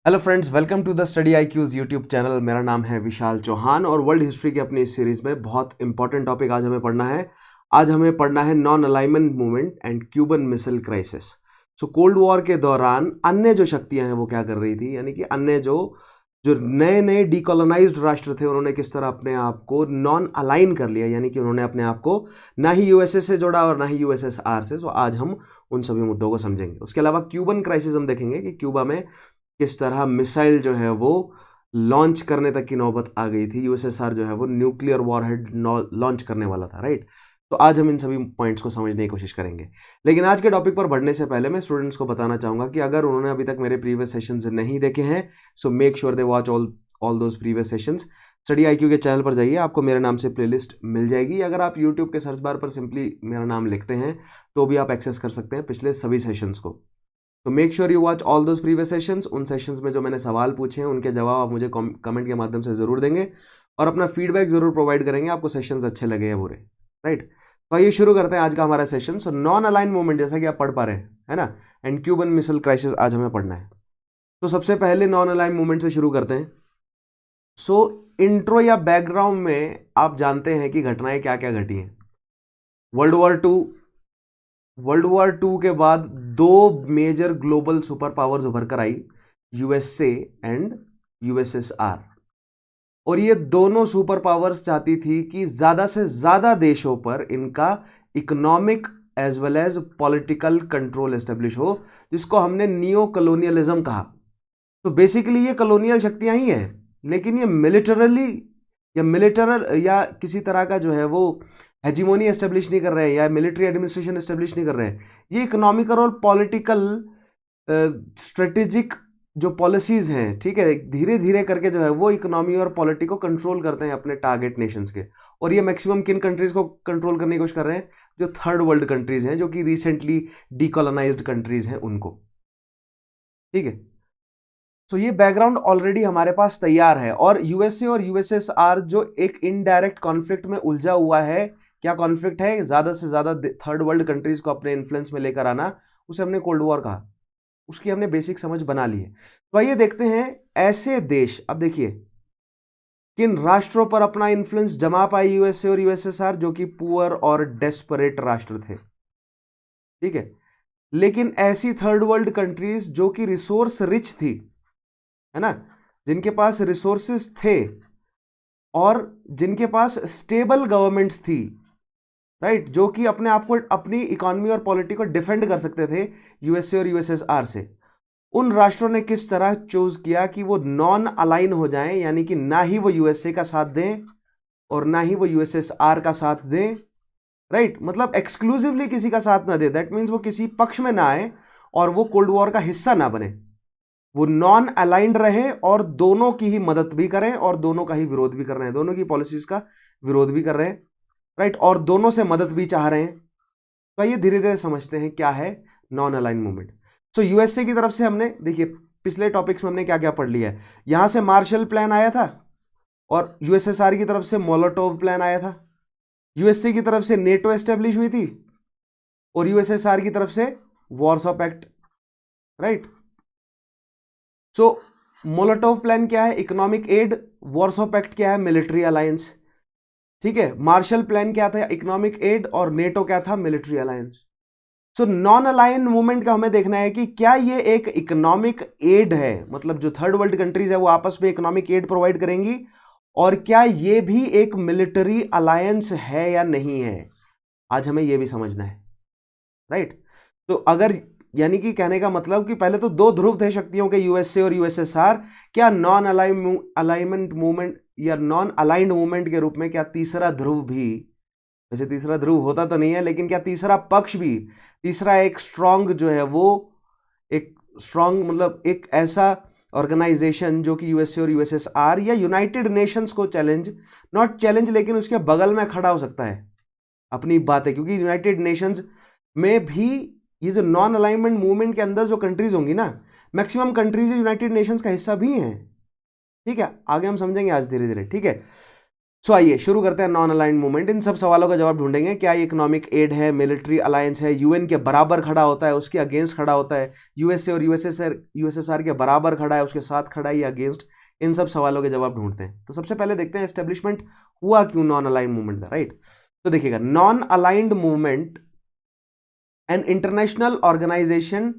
Hello friends, welcome to the study IQ's YouTube channel. मेरा नाम है विशाल चौहान और वर्ल्ड हिस्ट्री की अपनी इस सीरीज में बहुत इंपॉर्टेंट टॉपिक आज हमें पढ़ना है। आज हमें पढ़ना है non alignment movement and Cuban missile crisis. So cold war के दौरान अन्य जो शक्तियां हैं वो क्या कर रही थी, यानी कि अन्य जो जो नए नए डीकोलोनाइज्ड राष्ट्र थे उन्होंने किस तरह अपने आप को नॉन अलाइन कर लिया, यानी कि उन्होंने अपने आप को ना ही यूएसए से जोड़ा और ना ही यूएसएसआर से। सो आज हम उन सभी मुद्दों को समझेंगे। उसके अलावा क्यूबन क्राइसिस हम देखेंगे कि क्यूबा में किस तरह मिसाइल जो है वो लॉन्च करने तक की नौबत आ गई थी। यूएसएसआर जो है वो न्यूक्लियर वॉरहेड लॉन्च करने वाला था, राइट। तो आज हम इन सभी पॉइंट्स को समझने की कोशिश करेंगे। लेकिन आज के टॉपिक पर बढ़ने से पहले मैं स्टूडेंट्स को बताना चाहूंगा कि अगर उन्होंने अभी तक मेरे प्रीवियस सेशंस नहीं देखे हैं, so make sure they watch all those previous sessions. Study IQ के चैनल पर जाइए, आपको मेरे नाम से प्लेलिस्ट मिल जाएगी। अगर आप यूट्यूब के सर्च बार पर सिंपली मेरा नाम लिखते हैं तो भी आप एक्सेस कर सकते हैं पिछले सभी सेशंस को। तो make sure you watch all those previous sessions. उन सेशंस में जो मैंने सवाल पूछे हैं उनके जवाब आप मुझे कमेंट के माध्यम से जरूर देंगे और अपना फीडबैक जरूर प्रोवाइड करेंगे, आपको सेशंस अच्छे लगे या बुरे, राइट। तो आइए शुरू करते हैं आज का हमारा session. So non align movement, जैसा कि आप पढ़ पा रहे हैं, है ना, एंड क्यूबन मिसाइल क्राइसिस आज हमें पढ़ना है। तो सबसे पहले नॉन अलाइन मूवमेंट से शुरू करते हैं। सो इंट्रो या बैकग्राउंड में आप जानते हैं कि घटनाएं क्या क्या घटी हैं। वर्ल्ड वॉर टू के बाद दो मेजर ग्लोबल सुपर पावर्स उभर कर आई, यूएसए एंड यूएसएसआर। और ये दोनों सुपर पावर्स चाहती थी कि ज्यादा से ज्यादा देशों पर इनका economic as well as political control establish हो, जिसको हमने नियो कलोनियलिज्म कहा। तो बेसिकली ये कलोनियल शक्तियां ही हैं, लेकिन ये मिलिटरली या किसी तरह का जो है वो हेजिमोनी एस्टेब्लिश नहीं कर रहे हैं या मिलिट्री एडमिनिस्ट्रेशन एस्टेब्लिश नहीं कर रहे हैं। ये इकोनॉमिकल और पॉलिटिकल स्ट्रेटेजिक जो पॉलिसीज हैं, ठीक है, धीरे धीरे करके जो है वो इकोनॉमी और पॉलिटी को कंट्रोल करते हैं अपने टारगेट नेशंस के। और ये मैक्सिमम किन कंट्रीज को कंट्रोल करने की कोशिश कर रहे हैं? जो थर्ड वर्ल्ड कंट्रीज हैं, जो कि रिसेंटली डीकोलोनाइज्ड कंट्रीज हैं उनको, ठीक है। तो ये बैकग्राउंड ऑलरेडी हमारे पास तैयार है। और यूएसए और यूएसएसआर जो एक इनडायरेक्ट कॉन्फ्लिक्ट में उलझा हुआ है, क्या कॉन्फ्लिक्ट है? ज्यादा से ज्यादा थर्ड वर्ल्ड कंट्रीज को अपने इन्फ्लुएंस में लेकर आना, उसे हमने कोल्ड वॉर कहा। उसकी हमने बेसिक समझ बना ली है। तो आइए देखते हैं ऐसे देश, अब देखिए किन राष्ट्रों पर अपना इन्फ्लुएंस जमा पाए यूएसए और यूएसएसआर, जो कि पुअर और डेस्परेट राष्ट्र थे, ठीक है। लेकिन ऐसी थर्ड वर्ल्ड कंट्रीज जो कि रिसोर्स रिच थी, है ना, जिनके पास रिसोर्सेस थे और जिनके पास स्टेबल गवर्नमेंट्स थी, राइट, जो कि अपने आप को, अपनी इकोनॉमी और पॉलिटी को डिफेंड कर सकते थे यूएसए और यूएसएसआर से, उन राष्ट्रों ने किस तरह चूज किया कि वो नॉन अलाइन हो जाएं, यानी कि ना ही वो यूएसए का साथ दें और ना ही वो यूएसएसआर का साथ दें, राइट। मतलब एक्सक्लूसिवली किसी का साथ ना दे, दैट मीन्स वो किसी पक्ष में ना आए और वो कोल्ड वॉर का हिस्सा ना बने। वो नॉन अलाइंड रहे और दोनों की ही मदद भी करें और दोनों का ही विरोध भी कर रहे हैं, दोनों की पॉलिसीज का विरोध भी कर रहे हैं, राइट, और दोनों से मदद भी चाह रहे हैं। तो ये धीरे धीरे समझते हैं क्या है नॉन अलाइन मूवमेंट। सो यूएसए की तरफ से हमने, देखिए पिछले टॉपिक्स में हमने क्या क्या पढ़ लिया है। यहां से मार्शल प्लान आया था और यूएसएसआर की तरफ से मोलोटोव प्लान आया था। यूएसए की तरफ से नेटो एस्टेब्लिश हुई थी और यूएसएसआर की तरफ से वॉर्सो पैक्ट, राइट। सो मोलोटोव प्लान क्या है? Economic add. वॉर्सो पैक्ट क्या है? मिलिट्री अलायंस, ठीक है। मार्शल प्लान क्या था? Economic add. और नेटो क्या था? Military alliance. So non align movement का हमें देखना है कि क्या ये एक इकोनॉमिक एड है, मतलब जो थर्ड वर्ल्ड कंट्रीज है वो आपस में इकोनॉमिक एड प्रोवाइड करेंगी, और क्या ये भी एक मिलिट्री अलायंस है या नहीं है, आज हमें ये भी समझना है, राइट। तो अगर, यानी कि कहने का मतलब कि पहले तो दो ध्रुव थे शक्तियों के, यूएसए और यूएसएसआर, क्या नॉन अलाइनमेंट मूवमेंट या नॉन अलाइंड मूवमेंट के रूप में क्या तीसरा ध्रुव भी, वैसे तीसरा ध्रुव होता तो नहीं है, लेकिन क्या तीसरा पक्ष भी, तीसरा एक स्ट्रांग जो है वो, एक स्ट्रांग मतलब एक ऐसा ऑर्गेनाइजेशन जो कि यूएसए और यूएसएसआर या यूनाइटेड नेशंस को चैलेंज, नॉट चैलेंज लेकिन उसके बगल में खड़ा हो सकता है अपनी बातें, क्योंकि यूनाइटेड नेशंस में भी ये जो नॉन अलाइनमेंट मूवमेंट के अंदर जो कंट्रीज होंगी ना, मैक्सिमम कंट्रीज यूनाइटेड नेशंस का हिस्सा भी हैं, ठीक है। आगे हम समझेंगे आज धीरे धीरे, ठीक है। सो आइए शुरू करते हैं नॉन अलाइंड मूवमेंट। इन सब सवालों का जवाब ढूंढेंगे। क्या ये इकोनॉमिक एड है, मिलिट्री अलायंस है, यूएन के बराबर खड़ा होता है, उसके अगेंस्ट खड़ा होता है, यूएसए और यूएसएसआर के बराबर खड़ा है, उसके साथ खड़ा है या अगेंस्ट? इन सब सवालों के जवाब ढूंढते हैं। तो सबसे पहले देखते हैं एस्टेब्लिशमेंट हुआ क्यों नॉन अलाइंड मूवमेंट का, राइट? तो देखिएगा, non aligned movement an international organisation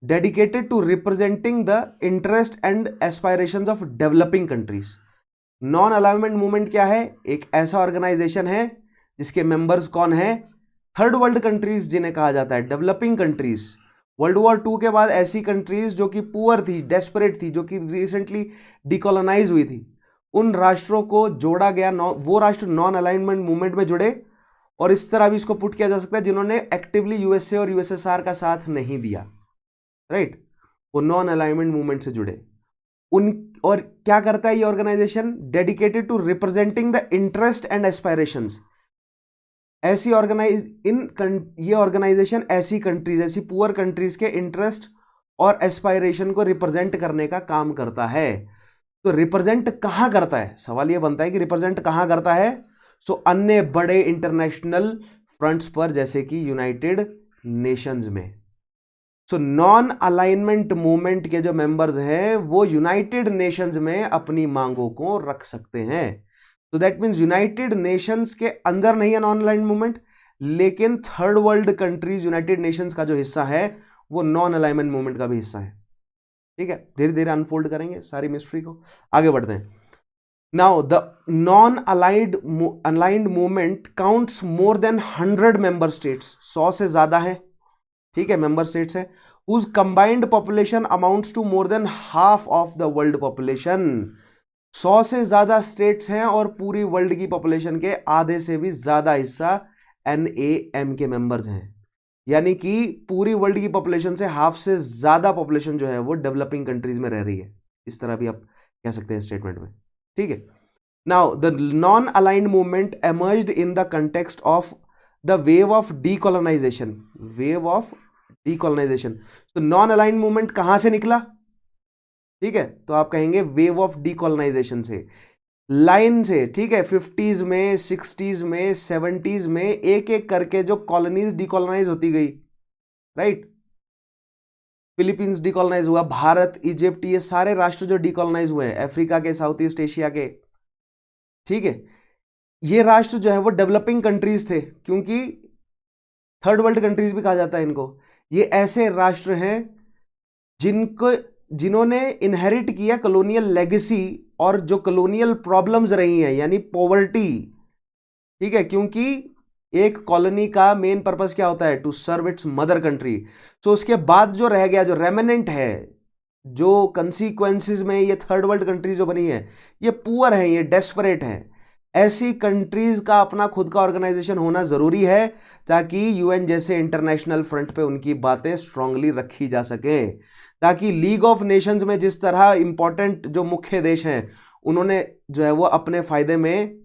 dedicated to representing the interest and aspirations of developing countries. Non alignment movement क्या है? एक ऐसा ऑर्गेनाइजेशन है जिसके मेंबर्स कौन है? थर्ड वर्ल्ड कंट्रीज जिन्हें कहा जाता है डेवलपिंग कंट्रीज। वर्ल्ड वॉर 2 के बाद ऐसी कंट्रीज जो कि पुअर थी, डेस्परेट थी, जो कि रिसेंटली डिकोलोनाइज हुई थी, उन राष्ट्रों को जोड़ा गया। वो राष्ट्र नॉन अलाइनमेंट मूवमेंट में जुड़े। और इस तरह भी इसको पुट किया जा सकता है जिन्होंने एक्टिवली यूएसए और यूएसएसआर का साथ नहीं दिया, राइट? वो नॉन अलाइनमेंट मूवमेंट से जुड़े। उन और क्या करता है ये organisation? Dedicated to representing the interest and aspirations. ऐसी ये ऑर्गेनाइजेशन ऐसी कंट्रीज, ऐसी पुअर कंट्रीज के इंटरेस्ट और एस्पायरेशन को रिप्रेजेंट करने का काम करता है। तो रिप्रेजेंट कहां करता है? सवाल ये बनता है कि रिप्रेजेंट कहां करता है? सो अन्य बड़े इंटरनेशनल फ्रंट्स पर, जैसे कि यूनाइटेड नेशंस में। सो नॉन अलाइनमेंट मूवमेंट के जो मेंबर्स हैं वो यूनाइटेड नेशंस में अपनी मांगों को रख सकते हैं। तो दैट मींस यूनाइटेड नेशंस के अंदर नहीं है नॉन अलाइनमेंट मूवमेंट, लेकिन third world countries United Nations का जो हिस्सा है वो नॉन अलाइनमेंट मूवमेंट का भी हिस्सा है। ठीक है, धीरे धीरे अनफोल्ड करेंगे सारी मिस्ट्री को, आगे बढ़ते हैं। Now the non aligned movement counts more than 100 member states. 100 से ज्यादा है, ठीक है, मेंबर स्टेट्स है, whose combined population amounts to more than half of the world population। 100 से ज्यादा स्टेट्स हैं और पूरी वर्ल्ड की पॉपुलेशन के आधे से भी ज्यादा हिस्सा NAM के मेंबर्स हैं। यानी कि पूरी वर्ल्ड की पॉपुलेशन से हाफ से ज्यादा पॉपुलेशन जो है वो डेवलपिंग कंट्रीज में रह रही है। इस तरह भी आप कह सकते हैं स्टेटमेंट में, ठीक है। Now the non aligned movement emerged in the context of the wave of decolonization। Wave of decolonisation. तो नॉन अलाइंड मूवमेंट कहां से निकला? ठीक है, तो आप कहेंगे वेव ऑफ डीकोलोनाइजेशन से, लाइन से, ठीक है। 50s में, 60s में, 70s में एक एक करके जो कॉलोनीज डीकोलोनाइज होती गई, राइट? फिलीपींस डीकोलोनाइज हुआ, भारत, इजिप्ट, ये सारे राष्ट्र जो डीकोलोनाइज हुए हैं, अफ्रीका के, साउथ ईस्ट एशिया के, ठीक है, ये राष्ट्र जो है वो डेवलपिंग कंट्रीज थे, क्योंकि थर्ड वर्ल्ड कंट्रीज भी कहा जाता है इनको। ये ऐसे राष्ट्र हैं जिन्होंने इनहेरिट किया कॉलोनियल लेगेसी और जो कॉलोनियल प्रॉब्लम्स रही हैं, यानी पॉवर्टी, ठीक है, क्योंकि एक कॉलोनी का मेन पर्पस क्या होता है? To serve its mother country. So उसके बाद जो रह गया, जो रेमिनेंट है, जो कंसीक्वेंसेस में ये थर्ड वर्ल्ड कंट्री जो बनी है, ये पुअर है, ये डेस्परेट है। ऐसी कंट्रीज का अपना खुद का ऑर्गेनाइजेशन होना जरूरी है ताकि यूएन जैसे इंटरनेशनल फ्रंट पे उनकी बातें स्ट्रांगली रखी जा सके, ताकि लीग ऑफ नेशंस में जिस तरह इंपॉर्टेंट जो मुख्य देश हैं उन्होंने जो है वो अपने फायदे में,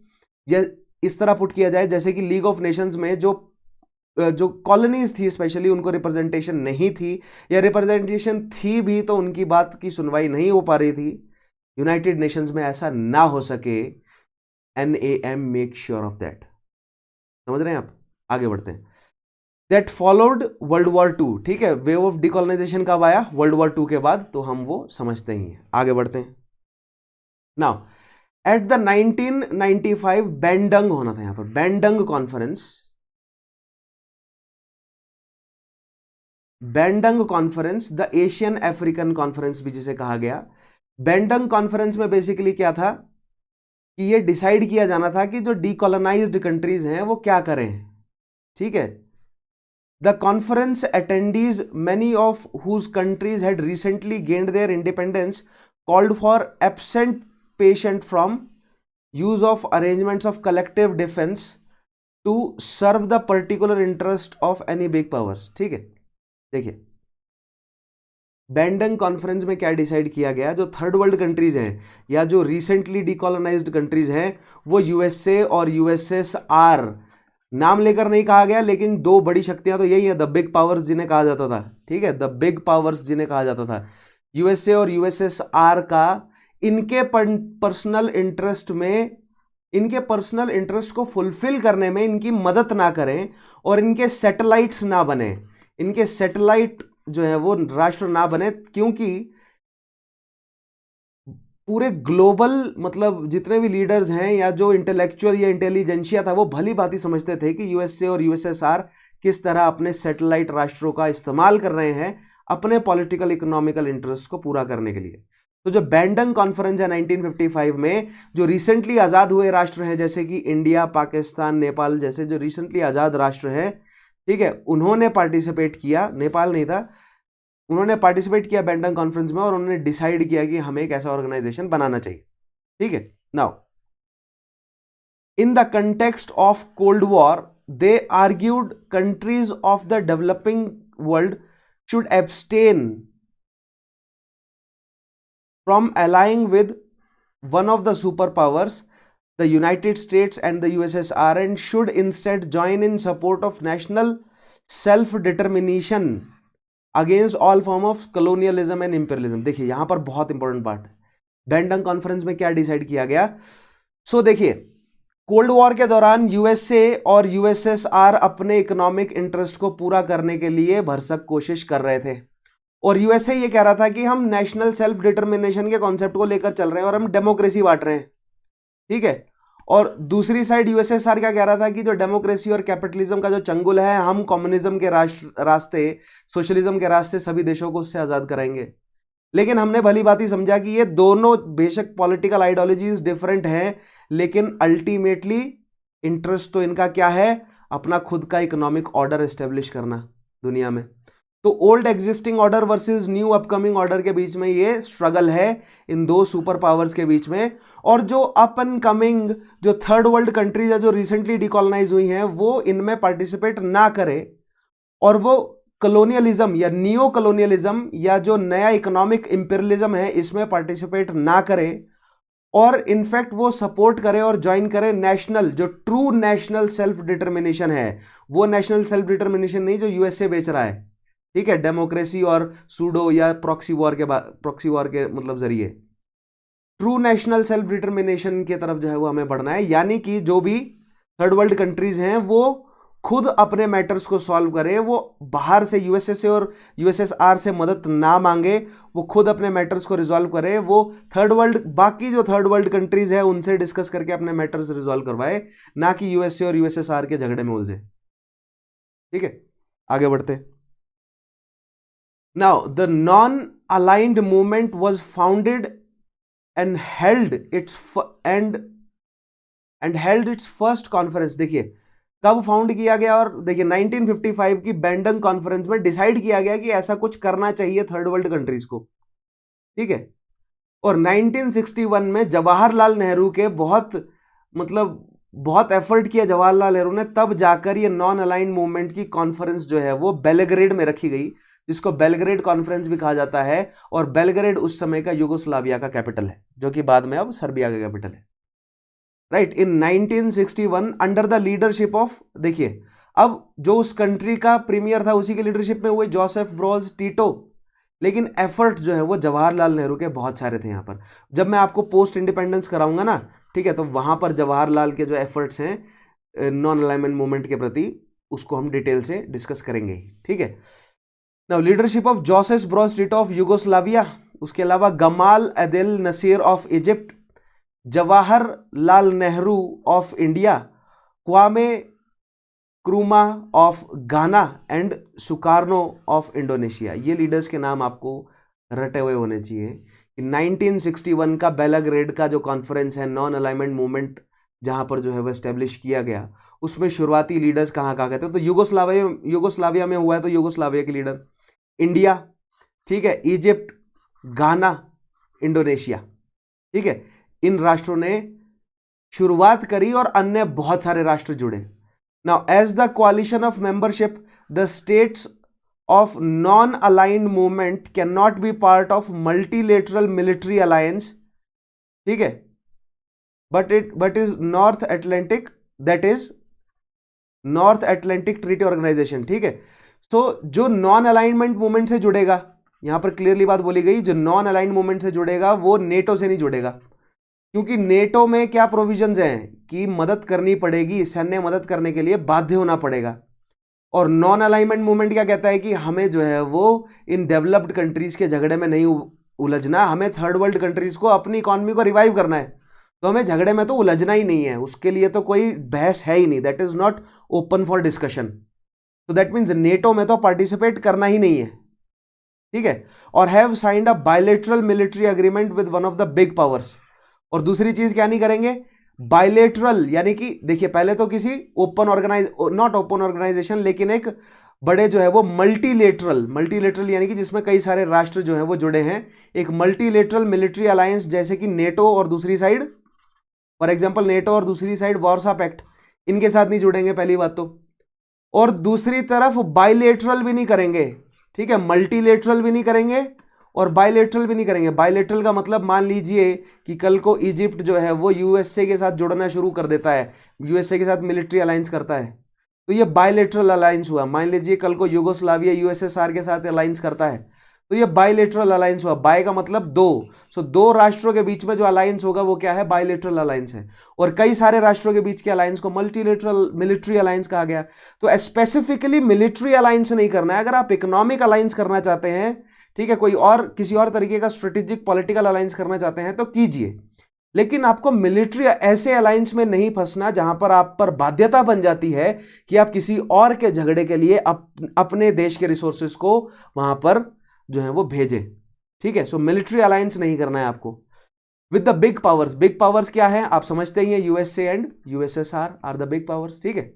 या इस तरह पुट किया जाए जैसे कि लीग ऑफ नेशंस में जो कॉलोनीज थी स्पेशली, उनको रिप्रेजेंटेशन नहीं थी, या रिप्रेजेंटेशन थी भी तो उनकी बात की सुनवाई नहीं हो पा रही थी। यूनाइटेड नेशंस में ऐसा ना हो सके, NAM make sure of that. समझ रहे हैं आप? आगे बढ़ते हैं। दैट फॉलोड वर्ल्ड वॉर 2, ठीक है। वेव ऑफ डिकोलोनाइजेशन कब आया? वर्ल्ड वॉर 2 के बाद, तो हम वो समझते ही हैं। आगे बढ़ते हैं। नाउ एट द 1995 बैंडंग होना था, यहां पर Bandung conference, Bandung conference, the Asian African conference भी जिसे कहा गया। बैंडंग कॉन्फ्रेंस में बेसिकली क्या था कि ये डिसाइड किया जाना था कि जो डीकोलोनाइज्ड कंट्रीज हैं वो क्या करें, ठीक है। The conference attendees, many of whose countries had recently gained their independence, called for absent patient from use of arrangements of collective defense to serve the particular interest of any big powers। ठीक है, देखिए बैंडंग conference में क्या decide किया गया, जो third world countries हैं या जो रिसेंटली डिकोलोनाइज्ड कंट्रीज हैं, वो यूएसए और यूएसएसआर नाम लेकर नहीं कहा गया, लेकिन दो बड़ी शक्तियां तो यही है, द बिग पावर्स जिन्हें कहा जाता था, ठीक है, द बिग पावर्स जिन्हें कहा जाता था, यूएसए और यूएसएसआर का इनके पर्सनल इंटरेस्ट में, इनके पर्सनल इंटरेस्ट को फुलफिल करने में इनकी मदद ना करें और इनके सैटेलाइट्स ना बने, इनके सैटेलाइट जो है वो राष्ट्र ना बने, क्योंकि पूरे ग्लोबल मतलब जितने भी लीडर्स हैं या जो इंटेलेक्चुअल या इंटेलिजेंशिया था वो भली भांति समझते थे कि यूएसए और यूएसएसआर किस तरह अपने सैटेलाइट राष्ट्रों का इस्तेमाल कर रहे हैं अपने पॉलिटिकल इकोनॉमिकल इंटरेस्ट को पूरा करने के लिए। तो जो बैंडंग कॉन्फ्रेंस है 1955 में, जो रिसेंटली आज़ाद हुए राष्ट्र हैं जैसे कि इंडिया, पाकिस्तान, नेपाल जैसे जो रिसेंटली आज़ाद राष्ट्र हैं, ठीक है, उन्होंने पार्टिसिपेट किया, नेपाल नहीं था, उन्होंने पार्टिसिपेट किया बैंडंग कॉन्फ्रेंस में और उन्होंने डिसाइड किया कि हमें एक ऐसा ऑर्गेनाइजेशन बनाना चाहिए। ठीक है, now in the context of cold war they argued countries of the developing world should abstain from allying with one of the superpowers, the United States and the USSR, and should instead join in support of national self-determination against all form of colonialism and imperialism। देखिए यहां पर बहुत important part है, बैंडंग conference में क्या decide किया गया। सो देखिए, कोल्ड वॉर के दौरान यूएसए और यूएसएसआर अपने इकोनॉमिक इंटरेस्ट को पूरा करने के लिए भरसक कोशिश कर रहे थे, और यूएसए ये कह रहा था कि हम नेशनल सेल्फ डिटर्मिनेशन के कॉन्सेप्ट को लेकर चल रहे हैं और हम डेमोक्रेसी बांट रहे हैं। ठीक है, और दूसरी साइड यूएसएसआर क्या कह रहा था कि जो डेमोक्रेसी और कैपिटलिज्म का जो चंगुल है, हम कम्युनिज्म के रास्ते, सोशलिज्म के रास्ते सभी देशों को उससे आजाद कराएंगे। लेकिन हमने भली भांति समझा कि ये दोनों बेशक पॉलिटिकल आइडियोलॉजीज डिफरेंट हैं, लेकिन अल्टीमेटली इंटरेस्ट तो इनका क्या है, अपना खुद का इकोनॉमिक ऑर्डर एस्टेब्लिश करना दुनिया में। तो old existing order versus new upcoming order के बीच में ये स्ट्रगल है इन दो सुपर पावर्स के बीच में। और जो अप एंड कमिंग जो थर्ड वर्ल्ड कंट्रीज है जो रिसेंटली डिकॉलोनाइज हुई हैं, वो इनमें पार्टिसिपेट ना करे और वो कॉलोनियलिज्म या नियो कॉलोनियलिज्म या जो नया इकोनॉमिक इंपीरियलिज्म है इसमें पार्टिसिपेट ना करे, और इनफैक्ट वो सपोर्ट करे और ज्वाइन करे नेशनल, जो ट्रू नेशनल सेल्फ डिटर्मिनेशन है, वो नेशनल सेल्फ डिटर्मिनेशन नहीं जो यूएसए बेच रहा है। ठीक है, डेमोक्रेसी और सूडो या प्रॉक्सी वॉर के मतलब जरिए ट्रू नेशनल सेल्फ डिटर्मिनेशन की तरफ जो है वो हमें बढ़ना है। यानी कि जो भी थर्ड वर्ल्ड कंट्रीज हैं वो खुद अपने मैटर्स को सॉल्व करे, वो बाहर से यूएसए से और यूएसएसआर से मदद ना मांगे, वो खुद अपने मैटर्स को रिजॉल्व करे, वो बाकी जो थर्ड वर्ल्ड कंट्रीज है उनसे डिस्कस करके अपने मैटर्स रिजॉल्व करवाए, ना कि यूएसए और यूएसएसआर के झगड़े में उलझे। ठीक है, आगे बढ़ते। Now the non aligned movement was founded and held it's first conference. देखिए कब फाउंड किया गया, और देखिए 1955 की बैंडंग कॉन्फ्रेंस में डिसाइड किया गया कि ऐसा कुछ करना चाहिए थर्ड वर्ल्ड कंट्रीज को। ठीक है, और 1961 में जवाहरलाल नेहरू के बहुत एफर्ट किया जवाहरलाल नेहरू ने, तब जाकर ये नॉन अलाइंड मूवमेंट की कॉन्फ्रेंस जो है वो बेलग्रेड में रखी गई, जिसको बेलग्रेड कॉन्फ्रेंस भी कहा जाता है। और बेलग्रेड उस समय का यूगोस्लाविया का कैपिटल है, जो कि बाद में अब सर्बिया का कैपिटल है। Right, in 1961 under the leadership of, देखिए अब जो उस कंट्री का प्रीमियर था उसी के लीडरशिप में हुए जोसेफ ब्रोज टीटो, लेकिन एफर्ट जो है वो जवाहरलाल नेहरू के बहुत सारे थे। यहाँ पर जब मैं आपको पोस्ट इंडिपेंडेंस कराऊंगा ना, ठीक है, तो वहां पर जवाहरलाल के जो एफर्ट्स हैं नॉन अलाइनमेंट मूवमेंट के प्रति, उसको हम डिटेल से डिस्कस करेंगे। ठीक है, now leadership of Joseph Broz Tito of Yugoslavia, उसके अलावा Gamal Abdel Nasser of Egypt, Jawaharlal Nehru of India, Kwame Nkrumah of Ghana and Sukarno of Indonesia. ये लीडर्स के नाम आपको रटे हुए होने चाहिए। 1961 का बेलग्रेड का जो कॉन्फ्रेंस है नॉन अलाइनमेंट मूवमेंट जहां पर जो है वो एस्टेब्लिश किया गया, उसमें शुरुआती लीडर्स कहाँ कहाँ कहते हैं, तो यूगोस्लाविया में हुआ है, तो यूगोस्लाविया के लीडर, इंडिया, ठीक है, इजिप्ट, गाना, इंडोनेशिया। ठीक है, इन राष्ट्रों ने शुरुआत करी और अन्य बहुत सारे राष्ट्र जुड़े। Now as the coalition of membership, the states of non aligned movement can not be part of multilateral military alliance. ठीक है, but is North Atlantic, that is North Atlantic Treaty Organisation. ठीक है, तो जो नॉन अलाइनमेंट मूवमेंट से जुड़ेगा यहां पर क्लियरली बात बोली गई, जो नॉन अलाइंड मूवमेंट से जुड़ेगा वो नेटो से नहीं जुड़ेगा, क्योंकि नेटो में क्या प्रोविजंस हैं कि मदद करनी पड़ेगी, सैन्य मदद करने के लिए बाध्य होना पड़ेगा। और नॉन अलाइनमेंट मूवमेंट क्या कहता है कि हमें जो है वो इन डेवलप्ड कंट्रीज के झगड़े में नहीं उलझना, हमें थर्ड वर्ल्ड कंट्रीज को अपनी इकोनॉमी को रिवाइव करना है, तो हमें झगड़े में तो उलझना ही नहीं है, उसके लिए तो कोई बहस है ही नहीं, that is not open for discussion. तो दैट मीन्स नेटो में तो पार्टिसिपेट करना ही नहीं है, ठीक है। और have signed a bilateral military agreement with one of the big powers. और दूसरी चीज क्या नहीं करेंगे, बायलेटरल, यानी कि देखिए पहले तो किसी ओपन नॉट ओपन ऑर्गेनाइजेशन, लेकिन एक बड़े जो है वो मल्टीलेटरल यानी कि जिसमें कई सारे राष्ट्र जो है वो जुड़े हैं, एक मल्टीलेटरल मिलिट्री अलायंस जैसे कि नेटो और दूसरी साइड, फॉर एग्जांपल नेटो और दूसरी साइड वार्सा पैक्ट, इनके साथ नहीं जुड़ेंगे पहली बात तो। और दूसरी तरफ बायलेटरल भी नहीं करेंगे, ठीक है, मल्टीलेटरल भी नहीं करेंगे और बायलेटरल भी नहीं करेंगे। बायलेटरल का मतलब मान लीजिए कि कल को इजिप्ट जो है वो यूएसए के साथ जुड़ना शुरू कर देता है, यूएसए के साथ मिलिट्री अलायंस करता है, तो ये बायलेटरल अलायंस हुआ। मान लीजिए कल को यूगोस्लाविया यूएसएसआर के साथ अलायंस करता है, तो ये बायलेटरल अलायंस हुआ। बाय का मतलब दो, सो दो राष्ट्रों के बीच में जो अलायंस होगा वो क्या है, बायलेटरल अलायंस है। और कई सारे राष्ट्रों के बीच के अलायंस को मल्टीलेटरल मिलिट्री अलायंस कहा गया। तो स्पेसिफिकली मिलिट्री अलायंस नहीं करना है, अगर आप इकोनॉमिक अलायंस करना चाहते हैं, ठीक है, कोई और किसी और तरीके का स्ट्रेटेजिक पॉलिटिकल अलायंस करना चाहते हैं तो कीजिए, लेकिन आपको मिलिट्री ऐसे अलायंस में नहीं फंसना जहां पर आप पर बाध्यता बन जाती है कि आप किसी और के झगड़े के लिए अपने देश के रिसोर्सेस को वहां पर जो है वो भेजें, ठीक है। सो मिलिट्री अलायंस नहीं करना है आपको with the big powers. Big powers क्या है आप समझते ही हैं, USA and USSR are the big powers, ठीक है।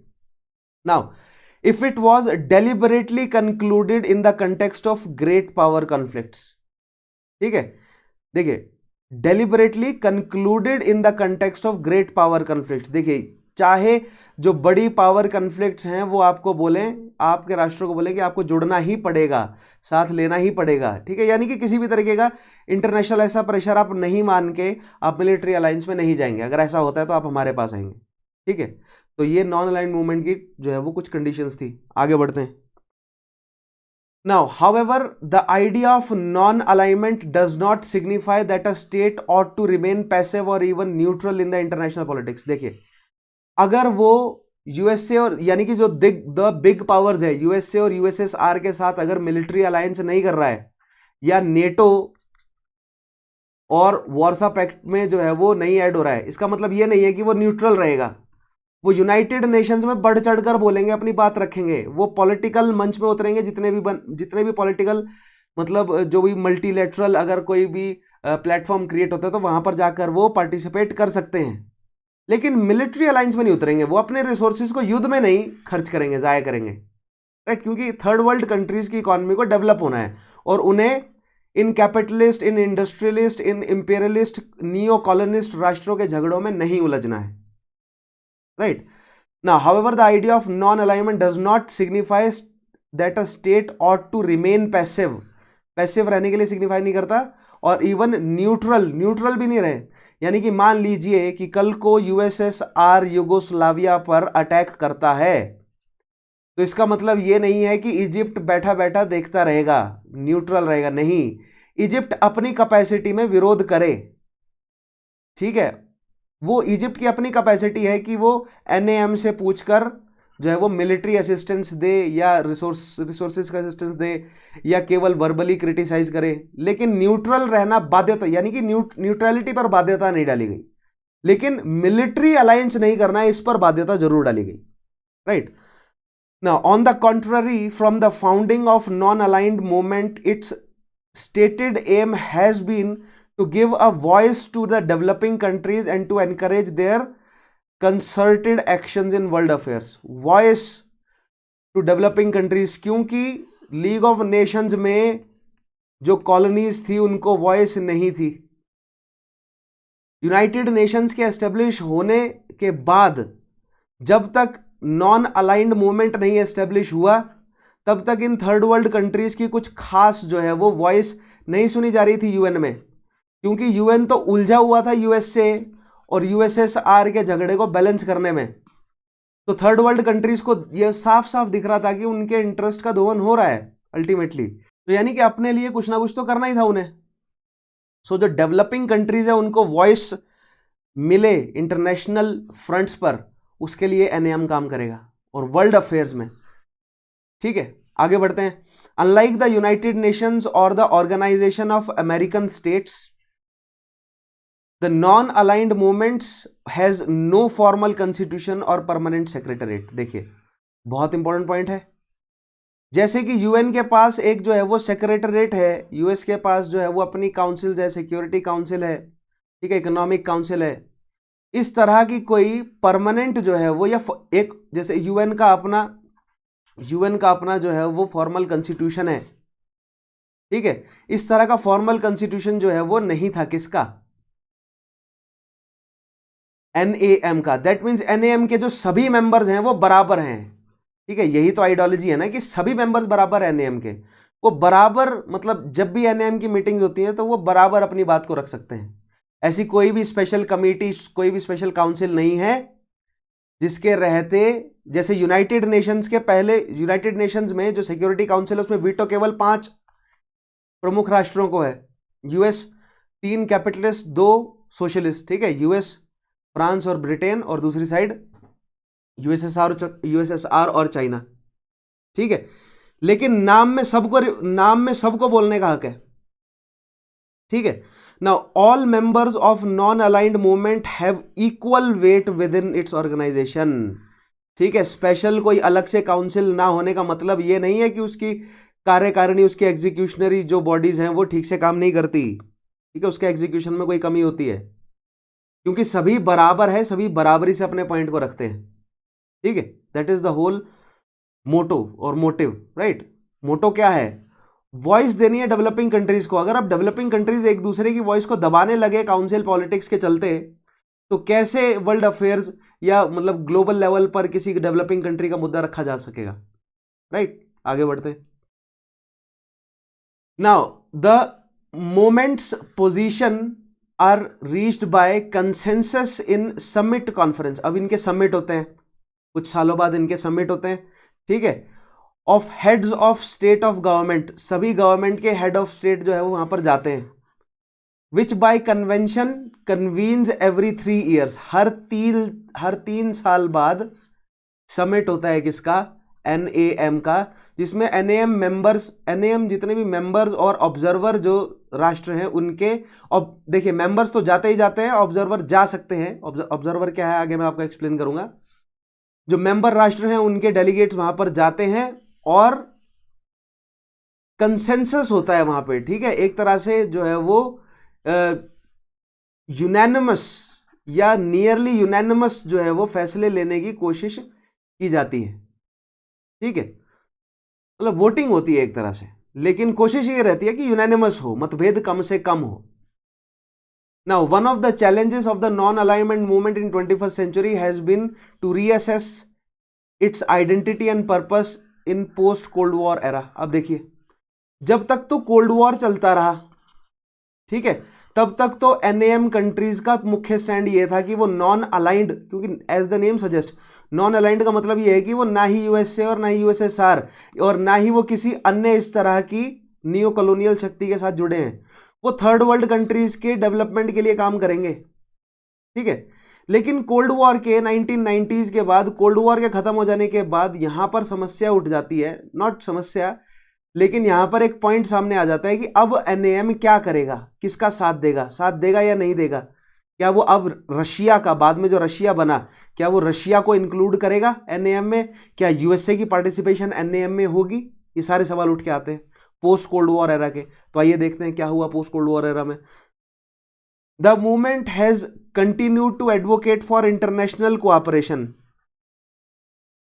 Now if it was deliberately concluded in the context of great power conflicts, ठीक है, देखिए deliberately concluded in the context of great power conflicts, देखिए चाहे जो बड़ी पावर कन्फ्लिक्ट्स हैं वो आपको बोलें, आपके राष्ट्रों को बोले कि आपको जुड़ना ही पड़ेगा, साथ लेना ही पड़ेगा, ठीक है, यानी कि किसी भी तरीके का इंटरनेशनल ऐसा प्रेशर आप नहीं मान के आप मिलिट्री अलायंस में नहीं जाएंगे, अगर ऐसा होता है तो आप हमारे पास आएंगे, ठीक है। तो ये नॉन अलाइंड मूवमेंट की जो है वो कुछ कंडीशंस थी। आगे बढ़ते हैं। Now however the idea of non alignment does not signify that a state ought to remain passive or even neutral in the international politics. देखिए अगर वो यूएसए और यानी कि जो द बिग पावर्स है यूएसए और यूएसएसआर के साथ अगर मिलिट्री अलायंस नहीं कर रहा है, या नेटो और वार्सा पैक्ट में जो है वो नहीं ऐड हो रहा है, इसका मतलब ये नहीं है कि वो न्यूट्रल रहेगा। वो यूनाइटेड नेशंस में बढ़ चढ़कर बोलेंगे, अपनी बात रखेंगे, वो पॉलिटिकल मंच में उतरेंगे, जितने भी पॉलिटिकल मतलब जो भी मल्टीलेटरल अगर कोई भी प्लेटफॉर्म क्रिएट होता है तो वहां पर जाकर वो पार्टिसिपेट कर सकते हैं, लेकिन मिलिट्री अलायंस में नहीं उतरेंगे। वो अपने रिसोर्सेज को युद्ध में नहीं खर्च करेंगे, जाया करेंगे, राइट, क्योंकि थर्ड वर्ल्ड कंट्रीज की इकोनॉमी को डेवलप होना है और उन्हें इन कैपिटलिस्ट, इन इंडस्ट्रियलिस्ट, इन इंपीरियलिस्ट, नियो कॉलोनिस्ट राष्ट्रों के झगड़ों में नहीं उलझना है, right? Now, however, the idea of non-alignment does not signify that a state ought to remain passive. Passive रहने के लिए signify नहीं करता, और even neutral भी नहीं रहे। यानी कि मान लीजिए कि कल को यूएसएसआर यूगोस्लाविया पर अटैक करता है, तो इसका मतलब ये नहीं है कि इजिप्ट बैठा बैठा देखता रहेगा, न्यूट्रल रहेगा, नहीं। इजिप्ट अपनी कैपेसिटी में विरोध करे, ठीक है, वो इजिप्ट की अपनी कैपेसिटी है कि वो एनएएम से पूछकर जो है वो मिलिट्री असिस्टेंस दे या रिसोर्सेज का असिस्टेंस दे या केवल वर्बली क्रिटिसाइज करे, लेकिन न्यूट्रल रहना बाध्यता, यानी कि न्यूट्रलिटी पर बाध्यता नहीं डाली गई, लेकिन मिलिट्री अलायंस नहीं करना है इस पर बाध्यता जरूर डाली गई, right. Now on the contrary, from the founding of non aligned movement, it's stated aim has been to give a voice to the developing countries and to encourage their concerted actions in world affairs. Voice to developing countries, क्योंकि league of Nations में जो colonies थी उनको voice नहीं थी। United Nations के establish होने के बाद जब तक नॉन अलाइंड मूवमेंट नहीं एस्टेब्लिश हुआ, तब तक इन थर्ड वर्ल्ड कंट्रीज की कुछ खास जो है वो वॉइस नहीं सुनी जा रही थी यूएन में, क्योंकि यूएन तो उलझा हुआ था यूएसए और यूएसएसआर के झगड़े को बैलेंस करने में। तो थर्ड वर्ल्ड कंट्रीज को यह साफ साफ दिख रहा था कि उनके इंटरेस्ट का दोहन हो रहा है अल्टीमेटली। तो यानी कि अपने लिए कुछ ना कुछ तो करना ही था उन्हें। सो जो डेवलपिंग कंट्रीज है उनको वॉइस मिले इंटरनेशनल फ्रंट्स पर, उसके लिए एनएएम काम करेगा और वर्ल्ड अफेयर्स में। ठीक है, आगे बढ़ते हैं। अनलाइक द यूनाइटेड नेशंस और the Organisation of American States, the non aligned movements has no formal constitution और परमानेंट सेक्रेटरीट। देखिए बहुत इंपॉर्टेंट पॉइंट है। जैसे कि यूएन के पास एक जो है वो सेक्रेटरीट है, यूएस के पास जो है वो अपनी काउंसिल्स है, सिक्योरिटी काउंसिल है, ठीक है, इकोनॉमिक काउंसिल है। इस तरह की कोई परमानेंट जो है वो, या एक जैसे यूएन का अपना जो है वो फॉर्मल कॉन्स्टिट्यूशन है, ठीक है, इस तरह का फॉर्मल कॉन्स्टिट्यूशन जो है वो नहीं था किसका, एनएएम का। दैट मीन्स एनएएम के जो सभी मेंबर्स हैं वो बराबर हैं। ठीक है, यही तो आइडियोलॉजी है ना कि सभी मेंबर्स बराबर है एनएएम के। वो बराबर मतलब जब भी एनएएम की मीटिंग होती है तो वो बराबर अपनी बात को रख सकते हैं। ऐसी कोई भी स्पेशल कमेटी, कोई भी स्पेशल काउंसिल नहीं है जिसके रहते, जैसे यूनाइटेड नेशंस के पहले, यूनाइटेड नेशंस में जो सिक्योरिटी काउंसिल है उसमें वीटो केवल 5 प्रमुख राष्ट्रों को है। यूएस 3 कैपिटलिस्ट 2 सोशलिस्ट, ठीक है, यूएस, फ्रांस और ब्रिटेन, और दूसरी साइड यूएसएसआर और चाइना। ठीक है, लेकिन नाम में सबको बोलने का हक है। ठीक है, now all members of non aligned movement have equal weight within its organisation. ठीक है, स्पेशल कोई अलग से काउंसिल ना होने का मतलब यह नहीं है कि उसकी कार्यकारिणी, उसकी एग्जीक्यूशनरी जो बॉडीज हैं वो ठीक से काम नहीं करती। ठीक है, उसके एग्जीक्यूशन में कोई कमी होती है, क्योंकि सभी बराबर है, सभी बराबरी से अपने पॉइंट को रखते हैं। ठीक है, दैट इज द होल मोटो और मोटिव, राइट। मोटो क्या है? वॉइस देनी है डेवलपिंग कंट्रीज को। अगर अब डेवलपिंग कंट्रीज एक दूसरे की वॉइस को दबाने लगे काउंसिल पॉलिटिक्स के चलते, तो कैसे वर्ल्ड अफेयर्स या मतलब ग्लोबल लेवल पर किसी डेवलपिंग कंट्री का मुद्दा रखा जा सकेगा, राइट। आगे बढ़ते। Now the moments position are reached by consensus in summit conference. अब इनके समिट होते हैं, कुछ सालों बाद इनके समिट होते हैं, ठीक है, of heads of state of government. सभी गवर्नमेंट के हेड ऑफ स्टेट जो है वो वहां पर जाते हैं। Which by convention convenes every 3 years. हर 3 साल बाद समिट होता है किसका? एनएएम का, जिसमें एनएएम मेंबर्स, एनएएम जितने भी मेंबर्स और ऑब्जर्वर जो राष्ट्र हैं उनके, और देखिए मेंबर्स तो जाते ही जाते हैं, ऑब्जर्वर जा सकते हैं। ऑब्जर्वर क्या है आगे मैं आपको एक्सप्लेन करूंगा। जो मेंबर राष्ट्र हैं उनके डेलीगेट्स वहां पर जाते हैं और कंसेंसस होता है वहां पे। ठीक है, एक तरह से जो है वो यूनैनिमस या नियरली यूनैनिमस जो है वो फैसले लेने की कोशिश की जाती है। ठीक है, मतलब वोटिंग होती है एक तरह से, लेकिन कोशिश ये रहती है कि यूनैनिमस हो, मतभेद कम से कम हो। Now, one of the challenges of the non-alignment movement in 21st century has been to reassess its identity and purpose in post-Cold War era. अब देखिए, जब तक तो कोल्ड वॉर चलता रहा, ठीक है, तब तक तो एनएएम कंट्रीज का मुख्य स्टैंड ये था कि वो नॉन अलाइंड, क्योंकि as the name suggest, non aligned का मतलब ये है कि वो ना ही यूएसए और ना ही यूएसएसआर और ना ही वो किसी अन्य इस तरह की नियो कॉलोनियल शक्ति के साथ जुड़े हैं। वो थर्ड वर्ल्ड कंट्रीज के डेवलपमेंट के लिए काम करेंगे। ठीक है, लेकिन कोल्ड वॉर के 1990s के बाद, कोल्ड वॉर के खत्म हो जाने के बाद यहां पर समस्या उठ जाती है, नॉट समस्या, लेकिन यहां पर एक पॉइंट सामने आ जाता है कि अब एनएएम क्या करेगा, किसका साथ देगा या नहीं देगा। क्या वो अब रशिया का, बाद में जो रशिया बना, क्या वो रशिया को इंक्लूड करेगा एनएएम में? क्या यूएसए की पार्टिसिपेशन एनएएम में होगी? ये सारे सवाल उठ के आते हैं पोस्ट कोल्ड वॉर एरा के। तो आइए देखते हैं क्या हुआ पोस्ट कोल्ड वॉर एरा में। The movement has continued to advocate for international cooperation.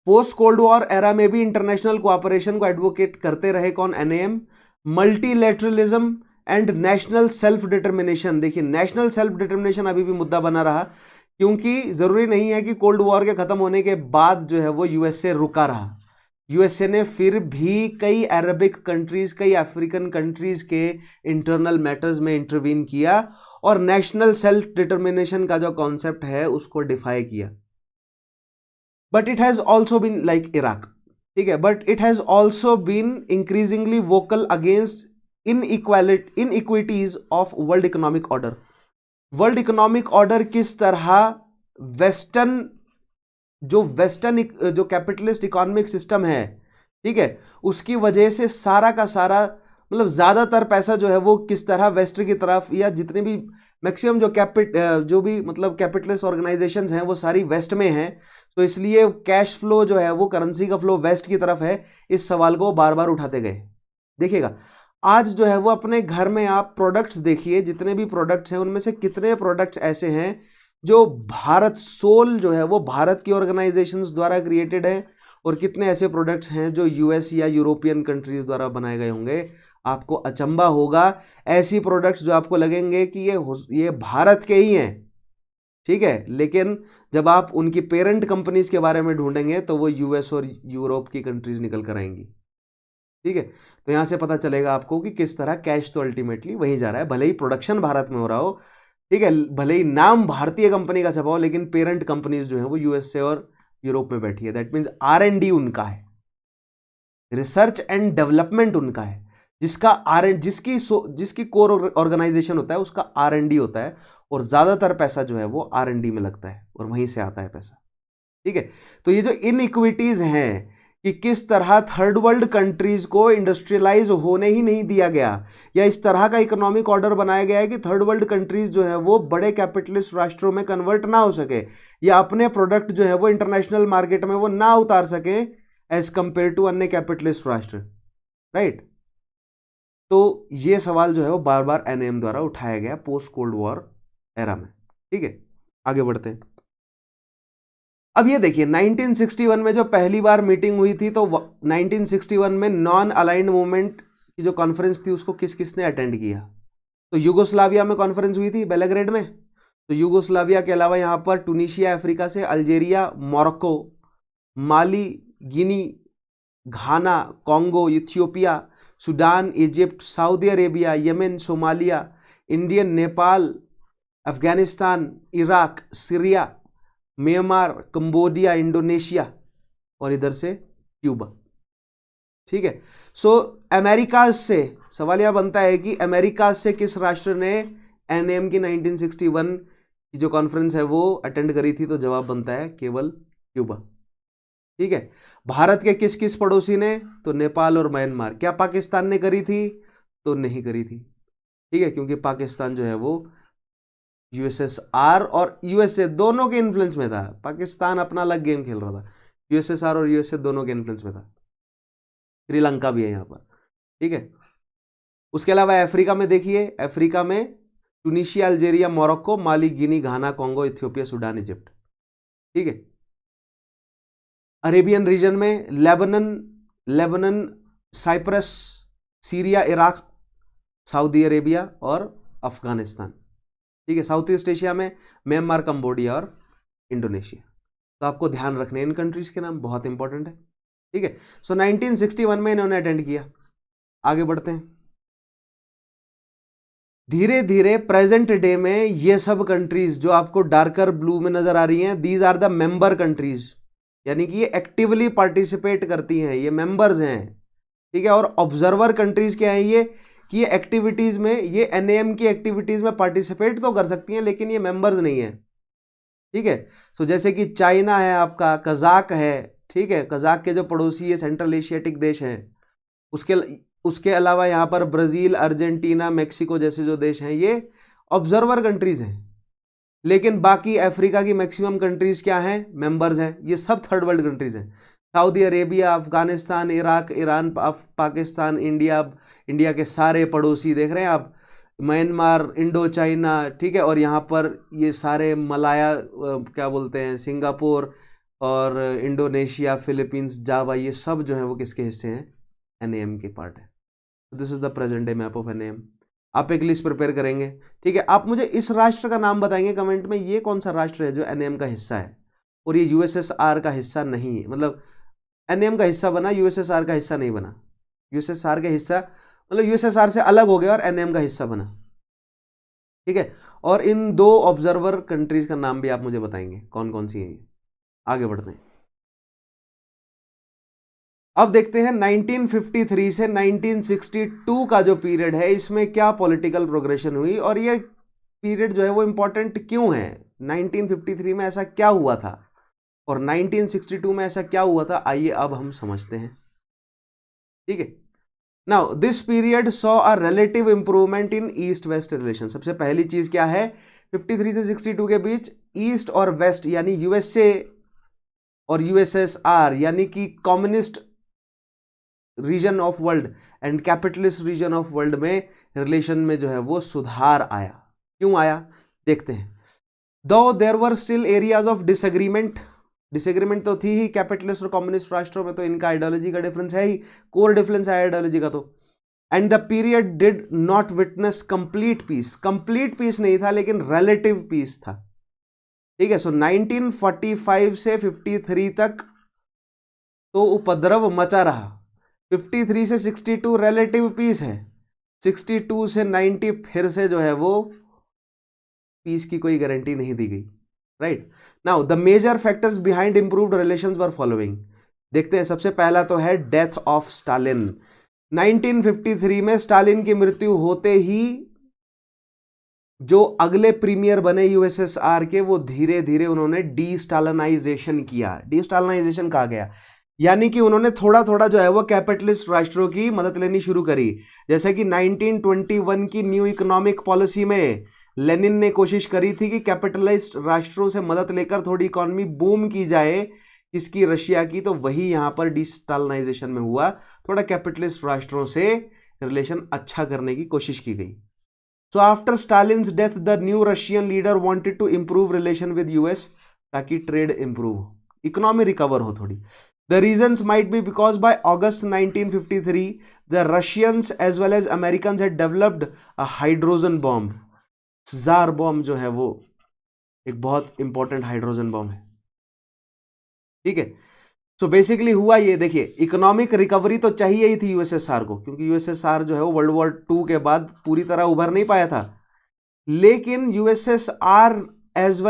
Post cold war era में भी इंटरनेशनल कोऑपरेशन को एडवोकेट करते रहे कौन? NAM. Multilateralism and national self determination. देखिए नेशनल सेल्फ डिटर्मिनेशन अभी भी मुद्दा बना रहा, क्योंकि जरूरी नहीं है कि कोल्ड वॉर के खत्म होने के बाद जो है वो यूएसए रुका रहा। यूएसए ने फिर भी कई अरबिक कंट्रीज, कई अफ्रीकन कंट्रीज के इंटरनल मैटर्स में इंटरवीन किया और नेशनल सेल्फ डिटर्मिनेशन का जो कॉन्सेप्ट है उसको डिफाई किया। But it has also been like Iraq. ठीक है, but it has also been increasingly vocal against inequities of world economic order. World economic order किस तरह वेस्टर्न जो कैपिटलिस्ट इकोनॉमिक सिस्टम है, ठीक है, उसकी वजह से सारा का सारा मतलब ज्यादातर पैसा जो है वो किस तरह वेस्ट की तरफ, या जितने भी मैक्सिमम जो भी मतलब कैपिटलिस्ट ऑर्गेनाइजेशंस हैं वो सारी वेस्ट में हैं, तो इसलिए कैश फ्लो जो है वो करेंसी का फ्लो वेस्ट की तरफ है। इस सवाल को बार बार उठाते गए। देखिएगा आज जो है वो अपने घर में आप प्रोडक्ट्स देखिए, जितने भी प्रोडक्ट्स हैं उनमें से कितने प्रोडक्ट्स ऐसे हैं जो भारत सोल जो है वो भारत की ऑर्गेनाइजेशंस द्वारा क्रिएटेड है, और कितने ऐसे प्रोडक्ट्स हैं जो यूएस या यूरोपियन कंट्रीज द्वारा बनाए गए होंगे। आपको अचंबा होगा, ऐसी प्रोडक्ट्स जो आपको लगेंगे कि ये भारत के ही हैं, ठीक है, लेकिन जब आप उनकी पेरेंट कंपनीज के बारे में ढूंढेंगे तो वो यूएस और यूरोप की कंट्रीज निकल कर आएंगी। ठीक है, तो यहां से पता चलेगा आपको कि किस तरह कैश तो अल्टीमेटली वहीं जा रहा है, भले ही प्रोडक्शन भारत में हो रहा हो, ठीक है, भले ही नाम भारतीय कंपनी का छपा हो, लेकिन पेरेंट कंपनीज जो है वो यूएसए और यूरोप में बैठी है। दैट मीन्स R&D उनका है, रिसर्च एंड डेवलपमेंट उनका है, जिसकी कोर ऑर्गेनाइजेशन होता है उसका R&D होता है, और ज्यादातर पैसा जो है वो R&D में लगता है और वहीं से आता है पैसा। ठीक है, तो ये जो इनइक्विटीज हैं कि किस तरह थर्ड वर्ल्ड कंट्रीज को इंडस्ट्रियलाइज होने ही नहीं दिया गया, या इस तरह का इकोनॉमिक ऑर्डर बनाया गया है कि थर्ड वर्ल्ड कंट्रीज जो है वो बड़े कैपिटलिस्ट राष्ट्रों में कन्वर्ट ना हो सके, या अपने प्रोडक्ट जो है वो इंटरनेशनल मार्केट में वो ना उतार सके एज कंपेयर टू अन्य कैपिटलिस्ट राष्ट्र, राइट। तो ये सवाल जो है वो बार बार NAM द्वारा उठाया गया पोस्ट कोल्ड वॉर एरा में। ठीक है, आगे बढ़ते हैं। अब ये देखिए 1961 में जो पहली बार मीटिंग हुई थी, तो 1961 में नॉन अलाइंड मूवमेंट की जो कॉन्फ्रेंस थी उसको किस किसने अटेंड किया? तो यूगोस्लाविया में कॉन्फ्रेंस हुई थी बेलग्रेड में। तो यूगोस्लाविया के अलावा यहाँ पर टूनिशिया अफ्रीका से, Algeria, Morocco, Mali, Guinea, Ghana, Congo, Ethiopia, Sudan, Egypt, Saudi Arabia, Yemen, Somalia, Indian, Nepal, Afghanistan, Iraq, Syria, Myanmar, Cambodia, Indonesia, और इधर से क्यूबा। ठीक है, सो अमेरिका से सवाल यह बनता है कि अमेरिका से किस राष्ट्र ने NAM की 1961 की जो कॉन्फ्रेंस है वो अटेंड करी थी? तो जवाब बनता है केवल क्यूबा। ठीक है, भारत के किस किस पड़ोसी ने? तो नेपाल और म्यांमार। क्या पाकिस्तान ने करी थी? तो नहीं करी थी। ठीक है, क्योंकि पाकिस्तान जो है वो USSR और USA दोनों के इन्फ्लुएंस में था। पाकिस्तान अपना अलग गेम खेल रहा था, USSR और USA दोनों के इन्फ्लुएंस में था। श्रीलंका भी है यहाँ पर। ठीक है, उसके अलावा अफ्रीका में देखिए, अफ्रीका में Tunisia, Algeria, Morocco, Mali, Guinea, Ghana, Congo, Ethiopia, Sudan, Egypt. ठीक है, अरेबियन रीजन में Lebanon, Cyprus, Syria, Iraq, Saudi Arabia और अफगानिस्तान। ठीक है, साउथ ईस्ट एशिया में म्यांमार, कंबोडिया और इंडोनेशिया। तो आपको ध्यान रखने इन कंट्रीज के नाम बहुत इंपॉर्टेंट है। ठीक है, सो 1961 में इन्होंने अटेंड किया। आगे बढ़ते हैं। धीरे धीरे प्रेजेंट डे में ये सब कंट्रीज जो आपको डार्कर ब्लू में नजर आ रही हैं, these are the member countries, यानी कि ये एक्टिवली पार्टिसिपेट करती हैं, ये मेंबर्स हैं। ठीक है, और ऑब्जर्वर कंट्रीज क्या है ये, कि ये एक्टिविटीज में, ये NAM की एक्टिविटीज में पार्टिसिपेट तो कर सकती हैं लेकिन ये मेंबर्स नहीं है। ठीक है, तो जैसे कि चाइना है, आपका कजाक है। ठीक है, कजाक के जो पड़ोसी है सेंट्रल एशियाटिक देश हैं, उसके अलावा यहाँ पर ब्राजील, अर्जेंटीना, मेक्सिको जैसे जो देश हैं ये ऑब्जर्वर कंट्रीज हैं। लेकिन बाकी अफ्रीका की मैक्सिमम कंट्रीज क्या हैं? मेंबर्स हैं। ये सब थर्ड वर्ल्ड कंट्रीज हैं। Saudi Arabia, Afghanistan, Iraq, Iran, Pakistan, India के सारे पड़ोसी देख रहे हैं आप, म्यांमार, इंडो चाइना। ठीक है, और यहाँ पर ये सारे मलाया क्या बोलते हैं, सिंगापुर और इंडोनेशिया, फिलीपींस, जावा, ये सब जो है वो किसके हिस्से हैं? NAM के पार्ट है। This is the present day map of NAM। आप एक लिस्ट प्रिपेयर करेंगे। ठीक है, आप मुझे इस राष्ट्र का नाम बताएंगे कमेंट में, ये कौन सा राष्ट्र है जो NAM का हिस्सा है और ये USSR का हिस्सा नहीं है। मतलब NAM का हिस्सा बना, USSR का हिस्सा नहीं बना। USSR का हिस्सा मतलब USSR से अलग हो गया और NAM का हिस्सा बना। ठीक है, और इन दो ऑब्जर्वर कंट्रीज का नाम भी आप मुझे बताएंगे कौन कौन सी है। आगे बढ़ते हैं। अब देखते हैं 1953 से 1962 का जो पीरियड है, इसमें क्या पॉलिटिकल प्रोग्रेशन हुई और ये पीरियड जो है वो इंपॉर्टेंट क्यों है। 1953 में ऐसा क्या हुआ था और 1962 में ऐसा क्या हुआ था, आइए अब हम समझते हैं। ठीक है, now this period saw a relative improvement in east west relation. सबसे पहली चीज क्या है, 53 से 62 के बीच ईस्ट और वेस्ट यानी यूएसए और यूएसएसआर यानी कि communist region of world and capitalist region of world में रिलेशन में जो है वो सुधार आया। क्यों आया देखते हैं। Though there were still areas of disagreement तो थी ही, कैपिटलिस्ट और कम्युनिस्ट राष्ट्रों में तो इनका आइडियोलॉजी का डिफरेंस है ही, कोर डिफरेंस है आइडियोलॉजी का। तो and the period did not witness complete peace नहीं था लेकिन रिलेटिव पीस था। ठीक है, सो 1945 से 53 तक तो उपद्रव मचा रहा, 53 से 62 रिलेटिव पीस है, 62 से 90 फिर से जो है वो पीस की कोई गारंटी नहीं दी गई। Right, now the major factors behind improved relations were following. देखते हैं, सबसे पहला तो है डेथ ऑफ स्टालिन। 1953 में स्टालिन की मृत्यु होते ही जो अगले प्रीमियर बने यूएसएसआर के, वो धीरे धीरे उन्होंने डीस्टालिनाइजेशन किया। डीस्टालिनाइजेशन कहा गया यानी कि उन्होंने थोड़ा थोड़ा जो है वो कैपिटलिस्ट राष्ट्रों की मदद लेनी शुरू करी। जैसे कि 1921 की न्यू इकोनॉमिक पॉलिसी में लेनिन ने कोशिश करी थी कि कैपिटलिस्ट राष्ट्रों से मदद लेकर थोड़ी इकोनॉमी बूम की जाए, किसकी, रशिया की। तो वही यहां पर डीस्टालिनाइजेशन में हुआ, थोड़ा कैपिटलिस्ट राष्ट्रों से रिलेशन अच्छा करने की कोशिश की गई। So after Stalin's death, the new Russian leader wanted to improve relation with US ताकि trade improve, economy recover हो थोड़ी। The reasons might be because by August 1953, the Russians as well as Americans had developed a hydrogen bomb. Tsar bomb जो है वो एक बहुत important hydrogen bomb है। ठीक है, सो बेसिकली हुआ ये, देखिए इकोनॉमिक रिकवरी तो चाहिए ही थी यूएसएसआर को, क्योंकि यूएसएसआर जो है वो वर्ल्ड वॉर 2 के बाद पूरी तरह उभर नहीं पाया था। लेकिन USSR as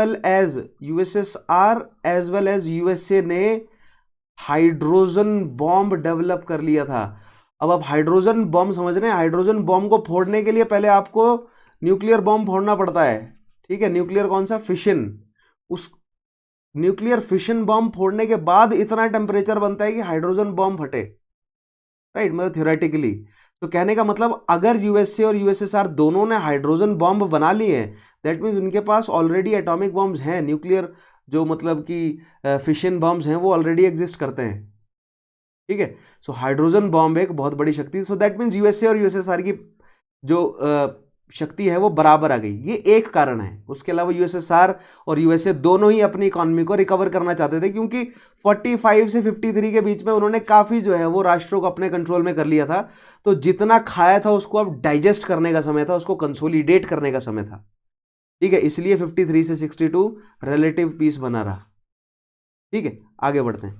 well as USA ने हाइड्रोजन बॉम्ब डेवलप कर लिया था। अब आप हाइड्रोजन बॉम्ब समझ रहे हैं, हाइड्रोजन बॉम्ब को फोड़ने के लिए पहले आपको न्यूक्लियर बॉम्ब फोड़ना पड़ता है। ठीक है, न्यूक्लियर कौन सा, फिशन। उस न्यूक्लियर फिशन बॉम्ब फोड़ने के बाद इतना टेम्परेचर बनता है कि हाइड्रोजन बॉम्ब फटे। राइट, मतलब थ्योरेटिकली। तो कहने का मतलब अगर यूएसए और यूएसएसआर दोनों ने हाइड्रोजन बॉम्ब बना लिए हैं, दैट मीन्स उनके पास ऑलरेडी एटॉमिक बॉम्ब्स हैं, न्यूक्लियर जो मतलब कि फिशन बॉम्ब्स हैं वो ऑलरेडी एग्जिस्ट करते हैं। ठीक है, सो हाइड्रोजन बॉम्ब एक बहुत बड़ी शक्ति, सो दैट मीन्स यूएसए और यूएसएसआर की जो शक्ति है वो बराबर आ गई, ये एक कारण है। उसके अलावा यूएसएसआर और यूएसए दोनों ही अपनी इकोनॉमी को रिकवर करना चाहते थे, क्योंकि 45 से 53 के बीच में उन्होंने काफ़ी जो है वो राष्ट्रों को अपने कंट्रोल में कर लिया था। तो जितना खाया था उसको अब डाइजेस्ट करने का समय था, उसको कंसोलिडेट करने का समय था। ठीक है, इसलिए 53 से 62 रिलेटिव पीस बना रहा। ठीक है, आगे बढ़ते हैं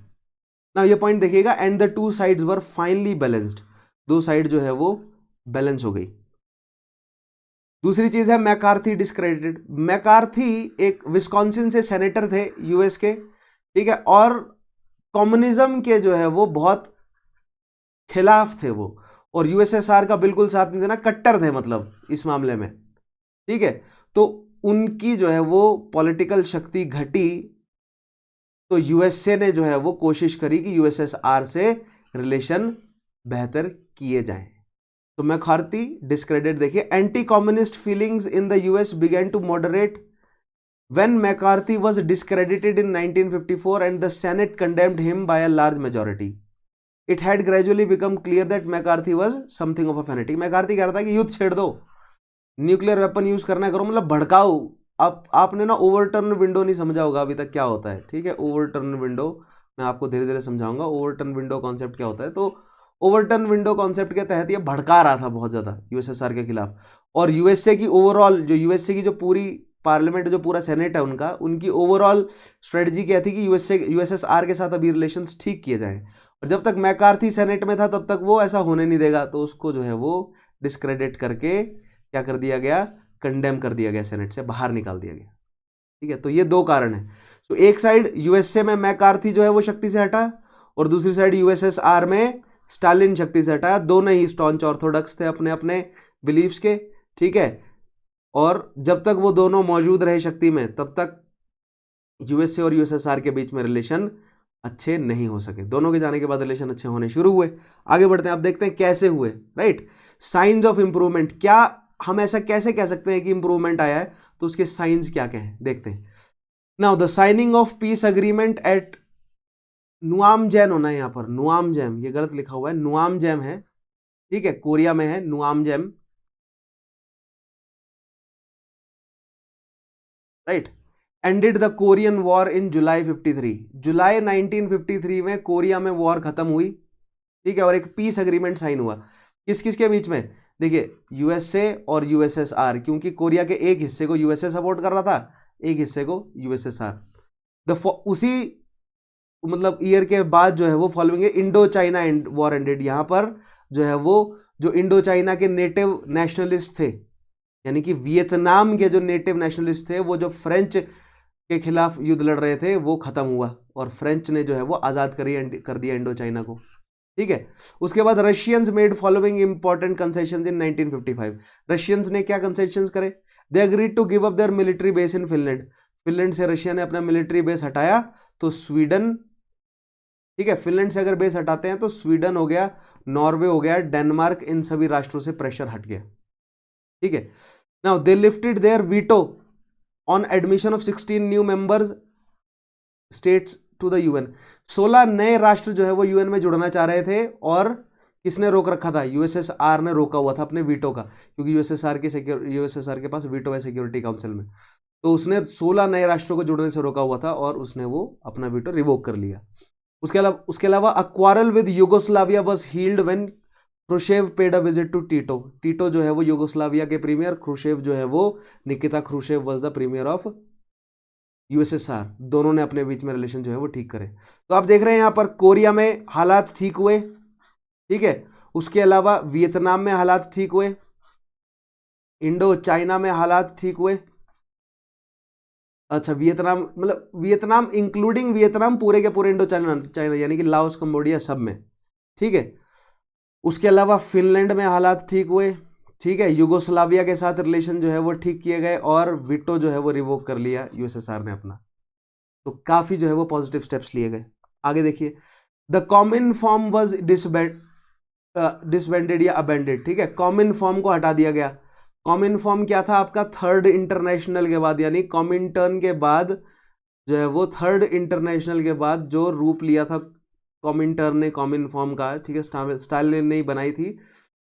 ना, ये पॉइंट देखिएगा, and the two sides were finally balanced. दो साइड जो है वो बैलेंस हो गई। दूसरी चीज है मैकार्थी डिस्क्रेडिटेड। मैकार्थी एक विस्कॉन्सिन से सेनेटर थे यूएस के। ठीक है, और कम्युनिज्म के जो है वो बहुत खिलाफ थे वो, और यूएसएसआर का बिल्कुल साथ नहीं देना, कट्टर थे मतलब इस मामले में। ठीक है, तो उनकी जो है वो पॉलिटिकल शक्ति घटी, तो यूएसए ने जो है वो कोशिश करी कि यूएसएसआर से रिलेशन बेहतर किए जाएं। तो मैकार्थी डिस्क्रेडिट, देखिए anti communist feelings in the US began to moderate when McCarthy was discredited in 1954 and the senate condemned him by a large majority. It had gradually become clear that McCarthy was something of a fanatic. McCarthy कह रहा था कि युद्ध छेड़ दो, nuclear weapon use करना करो, मतलब भड़काओ। अब आपने ना ओवरटर्न विंडो नहीं समझा होगा अभी तक क्या होता है। ठीक है, ओवरटर्न विंडो मैं आपको धीरे धीरे समझाऊंगा ओवरटर्न विंडो कॉन्सेप्ट क्या होता है। तो ओवरटर्न विंडो कॉन्सेप्ट के तहत ये भड़का रहा था बहुत ज़्यादा यूएसएसआर के खिलाफ, और यूएसए की ओवरऑल जो यूएसए की जो पूरी पार्लियामेंट जो पूरा सेनेट है उनका, उनकी ओवरऑल स्ट्रेटजी क्या थी कि यूएसएसआर के साथ अभी रिलेशंस ठीक किए जाएं, और जब तक मैकार्थी सेनेट में था तब तक वो ऐसा होने नहीं देगा। तो उसको जो है वो डिस्क्रेडिट करके क्या कर दिया गया, कंडेम कर दिया गया, सेनेट से बाहर निकाल दिया गया। ठीक है, तो ये दो कारण है। तो एक साइड यूएसए में मैकार्थी जो है वो शक्ति से हटा, और दूसरी साइड यूएसएसआर में स्टालिन शक्ति से हटाया। दोनों ही स्टॉन्च ऑर्थोडॉक्स थे अपने अपने बिलीफ्स के, ठीक है। और जब तक वो दोनों मौजूद रहे शक्ति में तब तक यूएसए और यूएसएसआर के बीच में रिलेशन अच्छे नहीं हो सके। दोनों के जाने के बाद रिलेशन अच्छे होने शुरू हुए। आगे बढ़ते हैं, आप देखते हैं कैसे हुए, राइट। साइंस ऑफ इंप्रूवमेंट, क्या हम ऐसा कैसे कह सकते हैं कि इंप्रूवमेंट आया है, तो उसके साइंस क्या क्या हैं देखते हैं। Now the signing of peace agreement at Panmunjom होना है यहां पर, नुआमजैम, ये गलत लिखा हुआ है, नुआमजैम है, ठीक है, कोरिया में है Panmunjom, right. Ended the Korean war in July 53, जुलाई 1953 में कोरिया में वॉर खत्म हुई, ठीक है, और एक पीस अग्रीमेंट साइन हुआ। किस किस के बीच में, देखिए यूएसए और यूएसएसआर, क्योंकि कोरिया के एक हिस्से को यूएसए सपोर्ट कर रहा था, एक हिस्से को यूएसएसआर। उसी मतलब ईयर के बाद जो है वो following Indo China war ended. यहां पर जो है वो जो इंडो चाइना के नेटिव नेशनलिस्ट थे, यानी कि वियतनाम के जो नेटिव नेशनलिस्ट थे, वो जो फ्रेंच के खिलाफ युद्ध लड़ रहे थे, वो खत्म हुआ और फ्रेंच ने जो है वो आजाद कर दिया इंडो चाइना को, ठीक है। उसके बाद Russians made following important concessions in 1955। Russians ने क्या कंसेशंस करे, they agreed to give up their military base in Finland. Finland से रशिया ने अपना मिलिट्री बेस हटाया तो स्वीडन, ठीक है, फिनलैंड से अगर बेस हटाते हैं तो स्वीडन हो गया, नॉर्वे हो गया, डेनमार्क, इन सभी राष्ट्रों से प्रेशर हट गया, ठीक है। Now they lifted their veto on admission of 16 new members states to the UN. 16 नए राष्ट्र जो है वो यूएन में जुड़ना चाह रहे थे, और किसने रोक रखा था, यूएसएसआर ने रोका हुआ था अपने वीटो का, क्योंकि यूएसएसआर के पास वीटो है सिक्योरिटी काउंसिल में, तो उसने 16 नए राष्ट्रों को जुड़ने से रोका हुआ था और उसने वो अपना वीटो रिवोक कर लिया। उसके अलावा a quarrel with Yugoslavia was healed when Khrushchev paid a visit to Tito. Tito जो है वो यूगोस्लाविया के प्रीमियर, क्रुशेव जो है वो Nikita Khrushchev was the premier of USSR. दोनों ने अपने बीच में रिलेशन जो है वो ठीक करे। तो आप देख रहे हैं यहां पर कोरिया में हालात ठीक हुए, ठीक है। उसके अलावा वियतनाम में हालात ठीक हुए, इंडो चाइना में हालात ठीक हुए। अच्छा, वियतनाम मतलब वियतनाम इंक्लूडिंग वियतनाम, पूरे के पूरे इंडो चाइना यानी कि लाओस, कंबोडिया, सब में, ठीक है। उसके अलावा फिनलैंड में हालात ठीक हुए, ठीक है। युगोस्लाविया के साथ रिलेशन जो है वो ठीक किए गए और वीटो जो है वो रिवोक कर लिया यूएसएसआर ने अपना। तो काफी जो है वो पॉजिटिव स्टेप्स लिए गए। आगे देखिए, the common form was disbanded या अबेंडेड, ठीक है। कॉमन फॉर्म को हटा दिया गया। कॉमन फॉर्म क्या था आपका, थर्ड इंटरनेशनल के बाद, यानी कॉमिंटर्न के बाद जो है वो थर्ड इंटरनेशनल के बाद जो रूप लिया था कॉमिंटर्न ने कॉमन फॉर्म का, ठीक है, स्टालिन ने ही बनाई थी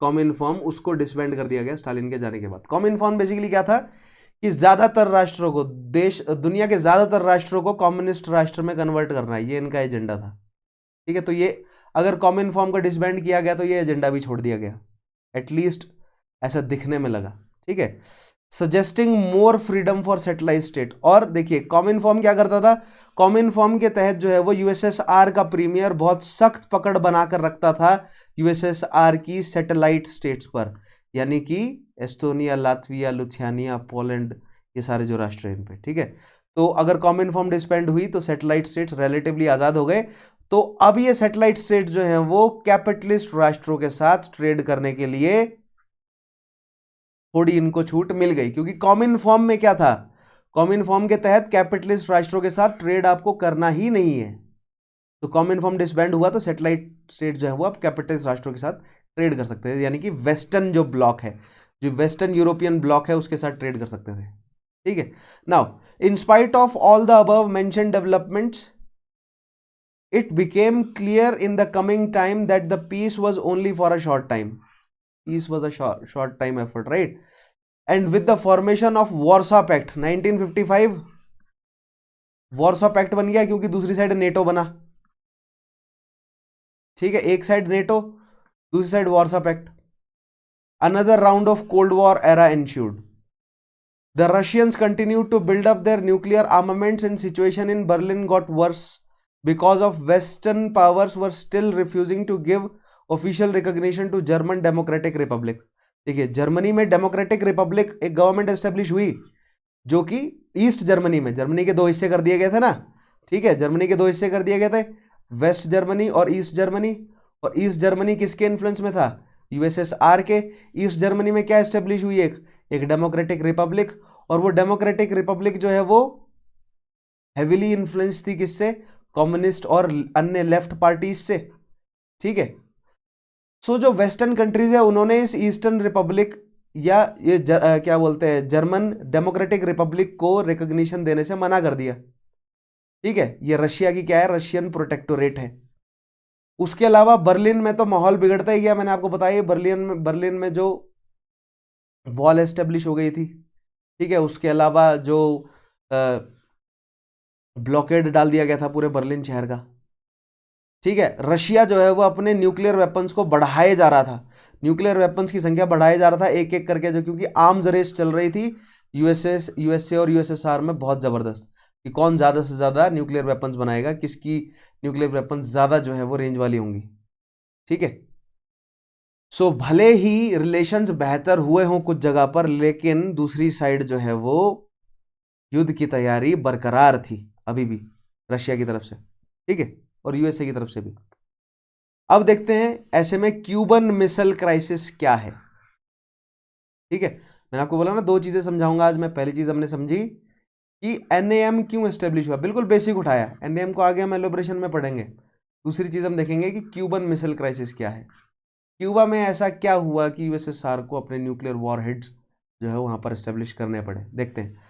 कॉमन फॉर्म, उसको डिसबैंड कर दिया गया स्टालिन के जाने के बाद। कॉमन फॉर्म बेसिकली क्या था कि ज्यादातर राष्ट्रों को, दुनिया के ज्यादातर राष्ट्रों को कम्युनिस्ट राष्ट्र में कन्वर्ट करना है, ये इनका एजेंडा था, ठीक है। तो ये अगर कॉमन फॉर्म को डिसबैंड किया गया तो ये एजेंडा भी छोड़ दिया गया, एटलीस्ट ऐसा दिखने में लगा, ठीक है। Suggesting more freedom for satellite state. और देखिए कॉमन फॉर्म क्या करता था, कॉमन फॉर्म के तहत जो है वो यूएसएसआर का प्रीमियर बहुत सख्त पकड़ बनाकर रखता था यूएसएसआर की सैटेलाइट स्टेट्स पर, यानी कि एस्टोनिया, लातविया, लुथियानिया, पोलैंड, ये सारे जो राष्ट्र हैं इन पे, ठीक है। तो अगर कॉमन फॉर्म डिसबैंड हुई तो सैटेलाइट स्टेट्स रिलेटिवली आजाद हो गए। तो अब ये सैटेलाइट स्टेट जो है वो कैपिटलिस्ट राष्ट्रों के साथ ट्रेड करने के लिए थोड़ी इनको छूट मिल गई, क्योंकि कॉमन फॉर्म में क्या था, कॉमन फॉर्म के तहत कैपिटलिस्ट राष्ट्रों के साथ ट्रेड आपको करना ही नहीं है। तो कॉमन फॉर्म डिसबैंड हुआ तो सैटेलाइट स्टेट जो है वो आप कैपिटलिस्ट राष्ट्रों के साथ ट्रेड कर सकते थे, यानी कि वेस्टर्न जो ब्लॉक है, जो वेस्टर्न यूरोपियन ब्लॉक है, उसके साथ ट्रेड कर सकते थे, ठीक है। Now in spite of all the above mentioned developments, it became clear in the coming time that the peace was only for a short time. Peace was a short time effort, right? And with the formation of Warsaw Pact 1955, Warsaw Pact बन गया क्योंकि दूसरी side NATO बना, ठीक है। एक side NATO, दूसरी side Warsaw Pact. Another round of Cold War era ensued. The Russians continued to build up their nuclear armaments and situation in Berlin got worse because of Western powers were still refusing to give official recognition to German Democratic Republic. देखिए Germany में democratic Republic एक government establish हुई, जो कि east Germany में, Germany के दो हिस्से कर दिए गए थे ना, ठीक है, जर्मनी के दो हिस्से कर दिए गए थे, वेस्ट जर्मनी और ईस्ट जर्मनी, और ईस्ट जर्मनी किसके इन्फ्लुएंस में था? यूएसएसआर के। ईस्ट जर्मनी में क्या एस्टेब्लिश हुई? एक डेमोक्रेटिक रिपब्लिक, और वो डेमोक्रेटिक रिपब्लिक जो है वो हेविली इन्फ्लुएंस थी किससे? कम्युनिस्ट और अन्य लेफ्ट पार्टीज से, ठीक है। सो जो वेस्टर्न कंट्रीज है उन्होंने इस ईस्टर्न रिपब्लिक या ये क्या बोलते हैं जर्मन डेमोक्रेटिक रिपब्लिक को रिकॉग्निशन देने से मना कर दिया, ठीक है। ये रशिया की क्या है? रशियन प्रोटेक्टोरेट है। उसके अलावा बर्लिन में तो माहौल बिगड़ता ही गया, मैंने आपको बताया बर्लिन में जो वॉल एस्टेब्लिश हो गई थी, ठीक है। उसके अलावा जो ब्लॉकेड डाल दिया गया था पूरे बर्लिन शहर का, ठीक है। रशिया जो है वो अपने न्यूक्लियर वेपन्स को बढ़ाए जा रहा था, न्यूक्लियर वेपन्स की संख्या बढ़ाए जा रहा था एक एक करके, जो क्योंकि आर्म्स रेस चल रही थी यूएसए और यूएसएसआर में बहुत जबरदस्त, कि कौन ज्यादा से ज्यादा न्यूक्लियर वेपन्स बनाएगा, किसकी न्यूक्लियर वेपन्स ज्यादा जो है वो रेंज वाली होंगी, ठीक है। सो भले ही रिलेशंस बेहतर हुए हों कुछ जगह पर, लेकिन दूसरी साइड जो है वो युद्ध की तैयारी बरकरार थी अभी भी रशिया की तरफ से, ठीक है, और यूएसए की तरफ से भी। अब देखते हैं ऐसे में क्यूबन मिसाइल क्राइसिस क्या है, ठीक है। मैंने आपको बोला ना 2 चीजें समझाऊंगा आज मैं। पहली चीज हमने समझी कि एनएएम क्यों एस्टेब्लिश हुआ, बिल्कुल बेसिक उठाया, एनएएम को आगे हम एलोब्रेशन में पढ़ेंगे। दूसरी चीज हम देखेंगे कि क्यूबन मिसाइल क्राइसिस क्या है, क्यूबा में ऐसा क्या हुआ कि यूएसएसआर को अपने न्यूक्लियर वॉरहेड्स जो है वहां पर एस्टेब्लिश करने पड़े। देखते हैं।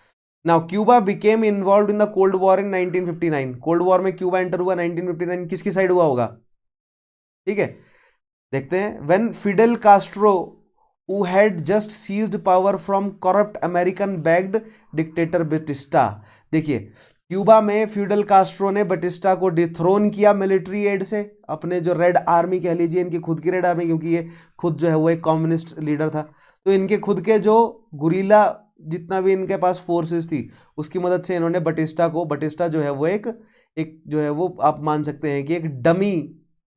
Now Cuba became involve in the cold war in 1959। Cold war में क्यूबा एंटर हुआ 1959, किसकी साइड हुआ होगा, ठीक है। देखते हैं। When Fidel Castro who had just seized power from corrupt American backed dictator Batista, देखिए क्यूबा में फ्यूडल कास्ट्रो ने बटिस्टा को डिथ्रोन किया मिलिट्री एड से, अपने जो रेड आर्मी कह लीजिए, इनकी खुद की रेड आर्मी, क्योंकि ये खुद जो है वो एक कम्युनिस्ट लीडर था, तो इनके खुद के जो गुरीला जितना भी इनके पास फोर्सेस थी उसकी मदद से इन्होंने बटिस्टा जो है वो एक जो है वो आप मान सकते हैं कि एक डमी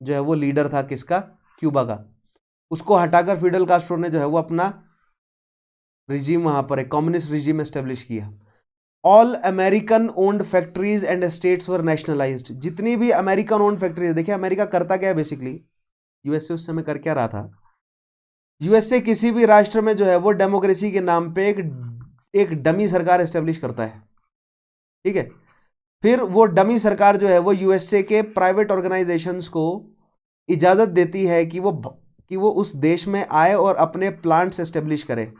जो है वो लीडर था किसका, क्यूबा का, उसको हटाकर फिडेल कास्ट्रो ने जो है वो अपना रिजीम वहां पर एक कम्युनिस्ट रिजीम एस्टेब्लिश किया। All American owned factories and states were nationalised. जितनी भी अमेरिकन ओन्ड फैक्ट्रीज, देखिए अमेरिका करता क्या है बेसिकली, यूएसए उस समय कर क्या रहा था, यूएसए किसी भी राष्ट्र में जो है वो डेमोक्रेसी के नाम पे एक डमी सरकार एस्टेब्लिश करता है, ठीक है। फिर वो डमी सरकार जो है वो यूएसए के प्राइवेट ऑर्गेनाइजेशंस को इजाजत देती है कि वो उस देश में आए और अपने प्लांट्स एस्टेब्लिश करे,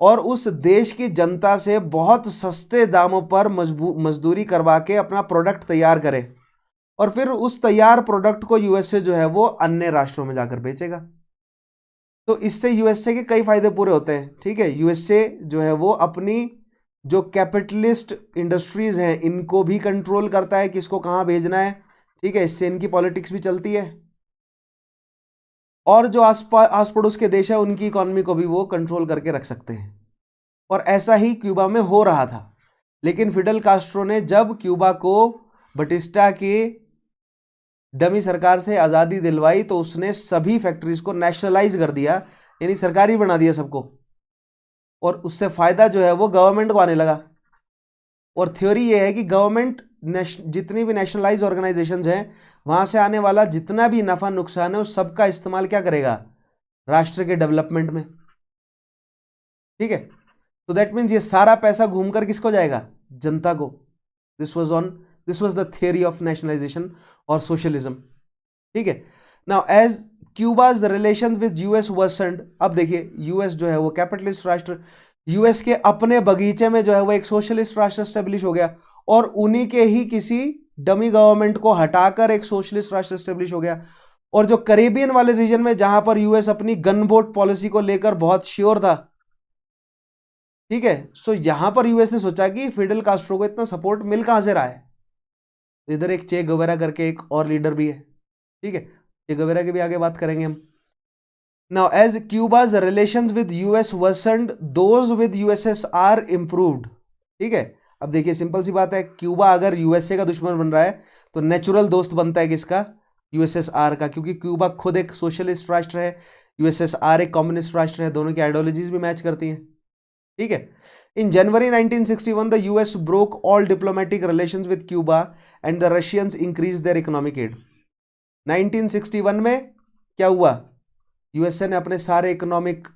और उस देश की जनता से बहुत सस्ते दामों पर मजदूरी करवा के अपना प्रोडक्ट तैयार करे, और फिर उस तैयार प्रोडक्ट को यूएसए जो है वो अन्य राष्ट्रों में जाकर बेचेगा। तो इससे यूएसए के कई फायदे पूरे होते हैं, ठीक है। यूएसए जो है वो अपनी जो कैपिटलिस्ट इंडस्ट्रीज हैं इनको भी कंट्रोल करता है, किसको कहां भेजना है, ठीक है। इससे इनकी पॉलिटिक्स भी चलती है, और जो आस पड़ोस के देश है उनकी इकोनॉमी को भी वो कंट्रोल करके रख सकते हैं। और ऐसा ही क्यूबा में हो रहा था। लेकिन फिडेल कास्ट्रो ने जब क्यूबा को बटिस्टा की डमी सरकार से आज़ादी दिलवाई तो उसने सभी फैक्ट्रीज को नेशनलाइज कर दिया, यानी सरकारी बना दिया सबको, और उससे फायदा जो है वो गवर्नमेंट को आने लगा। और थ्योरी ये है कि गवर्नमेंट जितनी भी नेशनलाइज ऑर्गेनाइजेशंस हैं वहां से आने वाला जितना भी नफा नुकसान है उस सबका इस्तेमाल क्या करेगा, राष्ट्र के डेवलपमेंट में, ठीक है। तो दैट मीन्स ये सारा पैसा घूमकर किसको जाएगा, जनता को। This was the theory of nationalisation और सोशलिज्म, ठीक है। Now as Cuba's relation with US worsened, अब देखिए यूएस जो है वो कैपिटलिस्ट राष्ट्र, यूएस के अपने बगीचे में जो है वो एक सोशलिस्ट राष्ट्र स्टेब्लिश हो गया, और उन्हीं के ही किसी डमी गवर्नमेंट को हटाकर एक सोशलिस्ट राष्ट्र स्टेब्लिश हो गया। और जो कैरेबियन वाले रीजन में जहां पर यूएस अपनी गन बोट पॉलिसी को लेकर बहुत श्योर था, ठीक है, सो यहां पर यूएस ने सोचा कि फिडेल कास्ट्रो को इतना सपोर्ट मिल कहां से रहा है, इधर एक चे गवेरा करके एक और लीडर भी है, ठीक है, चे गवेरा की भी आगे बात करेंगे हम। Now as Cuba's relations with US worsened, those with USSR improved, ठीक है। अब देखिए सिंपल सी बात है, क्यूबा अगर यूएसए का दुश्मन बन रहा है तो नेचुरल दोस्त बनता है किसका, यूएसएसआर का, क्योंकि क्यूबा खुद एक सोशलिस्ट राष्ट्र है, यूएसएसआर एक कम्युनिस्ट राष्ट्र है, दोनों की आइडियोलॉजीज भी मैच करती हैं, ठीक है। In January 1961, the US broke all diplomatic relations with Cuba and the Russians increase their economic aid. 1961 में क्या हुआ, यूएसए ने अपने सारे इकोनॉमिक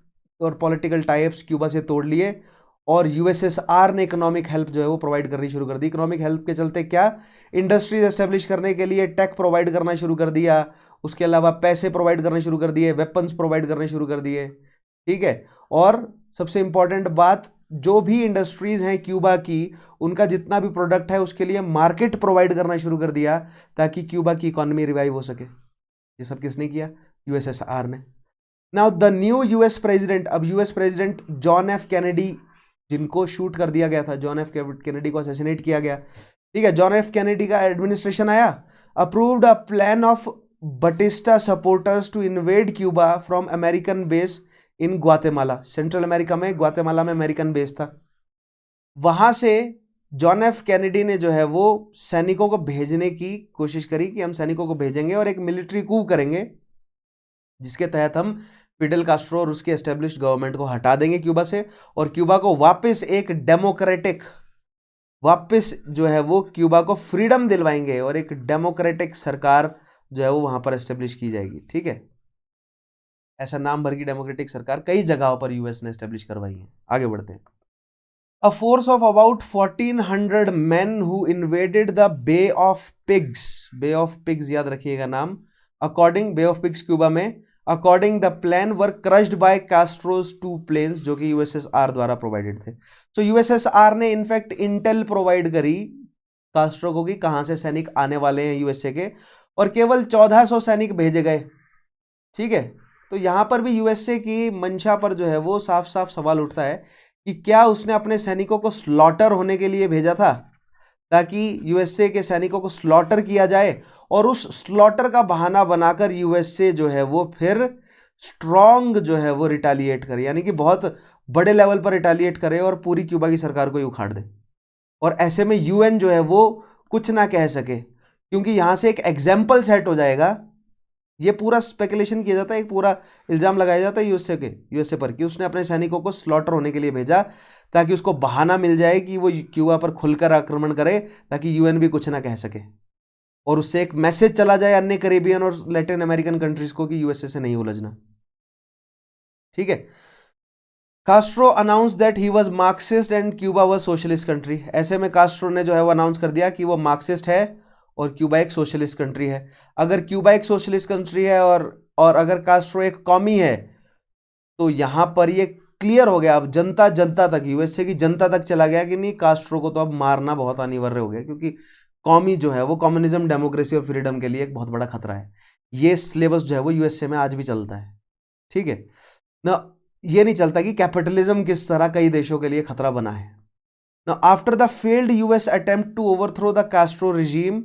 और पॉलिटिकल टाइप्स क्यूबा से तोड़ लिए और यूएसएसआर ने इकोनॉमिक हेल्प जो है वो प्रोवाइड करनी शुरू कर दी। इकोनॉमिक हेल्प के चलते क्या, इंडस्ट्रीज एस्टेब्लिश करने के लिए टेक प्रोवाइड करना शुरू कर दिया, उसके अलावा पैसे प्रोवाइड करने शुरू कर दिए, वेपन्स प्रोवाइड करने शुरू कर दिए, ठीक है। और सबसे इंपॉर्टेंट बात, जो भी इंडस्ट्रीज हैं क्यूबा की, उनका जितना भी प्रोडक्ट है उसके लिए मार्केट प्रोवाइड करना शुरू कर दिया ताकि क्यूबा की इकोनॉमी रिवाइव हो सके। ये सब किसने किया, यूएसएसआर ने। Now the new US president, अब US president John F Kennedy, जिनको शूट कर दिया गया था, जॉन एफ कैनेडी को असैसिनेट किया गया, ठीक है। जॉन एफ कैनेडी का एडमिनिस्ट्रेशन आया, approved a plan of Batista supporters to invade Cuba from American base in Guatemala. Central America में ग्वातेमाला में अमेरिकन बेस था। वहां से जॉन एफ कैनेडी ने जो है वो सैनिकों को भेजने की कोशिश करी कि हम सैनिकों को भेजेंगे और एक मिलिट्री कूप करेंगे जिसके तहत हम फिडेल कास्ट्रो और उसके एस्टेब्लिश्ड गवर्नमेंट को हटा देंगे क्यूबा से और क्यूबा को वापस एक डेमोक्रेटिक, वापस जो है वो क्यूबा को फ्रीडम दिलवाएंगे और एक डेमोक्रेटिक सरकार जो है वो वहां पर एस्टेब्लिश की जाएगी, ठीक है। ऐसा नाम भर की डेमोक्रेटिक सरकार कई जगहों पर यूएस ने एस्टेब्लिश करवाई है। आगे बढ़ते हैं। A force of about 1400 men who invaded the Bay of Pigs, Bay of Pigs याद रखिएगा नाम, according Bay of Pigs Cuba में, according the plan were crushed by Castro's two planes जो कि यूएसएसआर द्वारा प्रोवाइडेड थे। तो यूएसएसआर ने इनफैक्ट इंटेल प्रोवाइड करी कास्ट्रो को कि कहां से सैनिक आने वाले हैं यूएसए के, और केवल 1400 सैनिक भेजे गए, ठीक है। तो यहां पर भी यूएसए की मंशा पर जो है वो साफ साफ सवाल उठता है कि क्या उसने अपने सैनिकों को स्लॉटर होने के लिए भेजा था ताकि यूएसए के सैनिकों को स्लॉटर किया जाए और उस स्लॉटर का बहाना बनाकर यूएसए जो है वो फिर स्ट्रॉन्ग जो है वो रिटालिएट करे, यानी कि बहुत बड़े लेवल पर रिटालिएट करे और पूरी क्यूबा की सरकार को ही उखाड़ दे। और ऐसे में यूएन जो है वो कुछ ना कह सके, क्योंकि यहां से एक एग्जाम्पल सेट हो जाएगा। ये पूरा स्पेकुलेशन किया जाता है, एक पूरा इल्जाम लगाया जाता है यूएसए पर कि उसने अपने सैनिकों को स्लॉटर होने के लिए भेजा ताकि उसको बहाना मिल जाए कि वो क्यूबा पर खुलकर आक्रमण करे ताकि यूएन भी कुछ ना कह सके और उससे एक मैसेज चला जाए अन्य कैरेबियन और लैटिन अमेरिकन कंट्रीज को कि यूएसए से नहीं उलझना, ठीक है। Castro announce that he was Marxist and Cuba was socialist country. ऐसे में कास्ट्रो ने जो है वो अनाउंस कर दिया कि वो मार्क्सिस्ट है और क्यूबा एक सोशलिस्ट कंट्री है। अगर क्यूबा एक सोशलिस्ट कंट्री है और अगर कास्ट्रो एक कौमी है तो यहां पर ये क्लियर हो गया, अब जनता तक, यूएसए की जनता तक चला गया कि नहीं, कास्ट्रो को तो अब मारना बहुत अनिवार्य हो गया, क्योंकि कौमी जो है वो कम्युनिज्म, डेमोक्रेसी और फ्रीडम के लिए एक बहुत बड़ा खतरा है। ये सिलेबस जो है वो यूएसए में आज भी चलता है, ठीक है ना। ये नहीं चलता कि कैपिटलिज्म किस तरह कई देशों के लिए खतरा बना है। ना after the failed US attempt to overthrow the Castro regime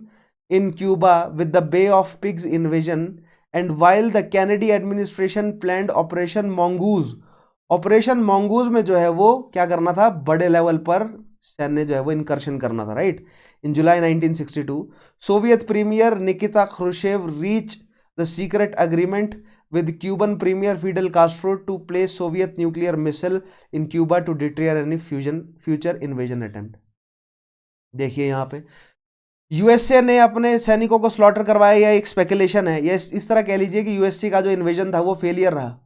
in Cuba with the Bay of Pigs invasion and while the Kennedy administration planned Operation Mongoose, operation mongoose में जो है वो क्या करना था, बड़े लेवल पर सैन्य जो है वो इनकर्शन करना था, right. In July 1962 Soviet premier Nikita Khrushchev reach the secret agreement with Cuban premier Fidel Castro to place Soviet nuclear missile in Cuba to deter any future invasion attempt. देखिए यहाँ पे यूएसए ने अपने सैनिकों को slaughter करवाया, या एक स्पेकुलेशन है, या इस तरह कह लीजिए कि यूएसए का जो इन्वेजन था वो फेलियर रहा।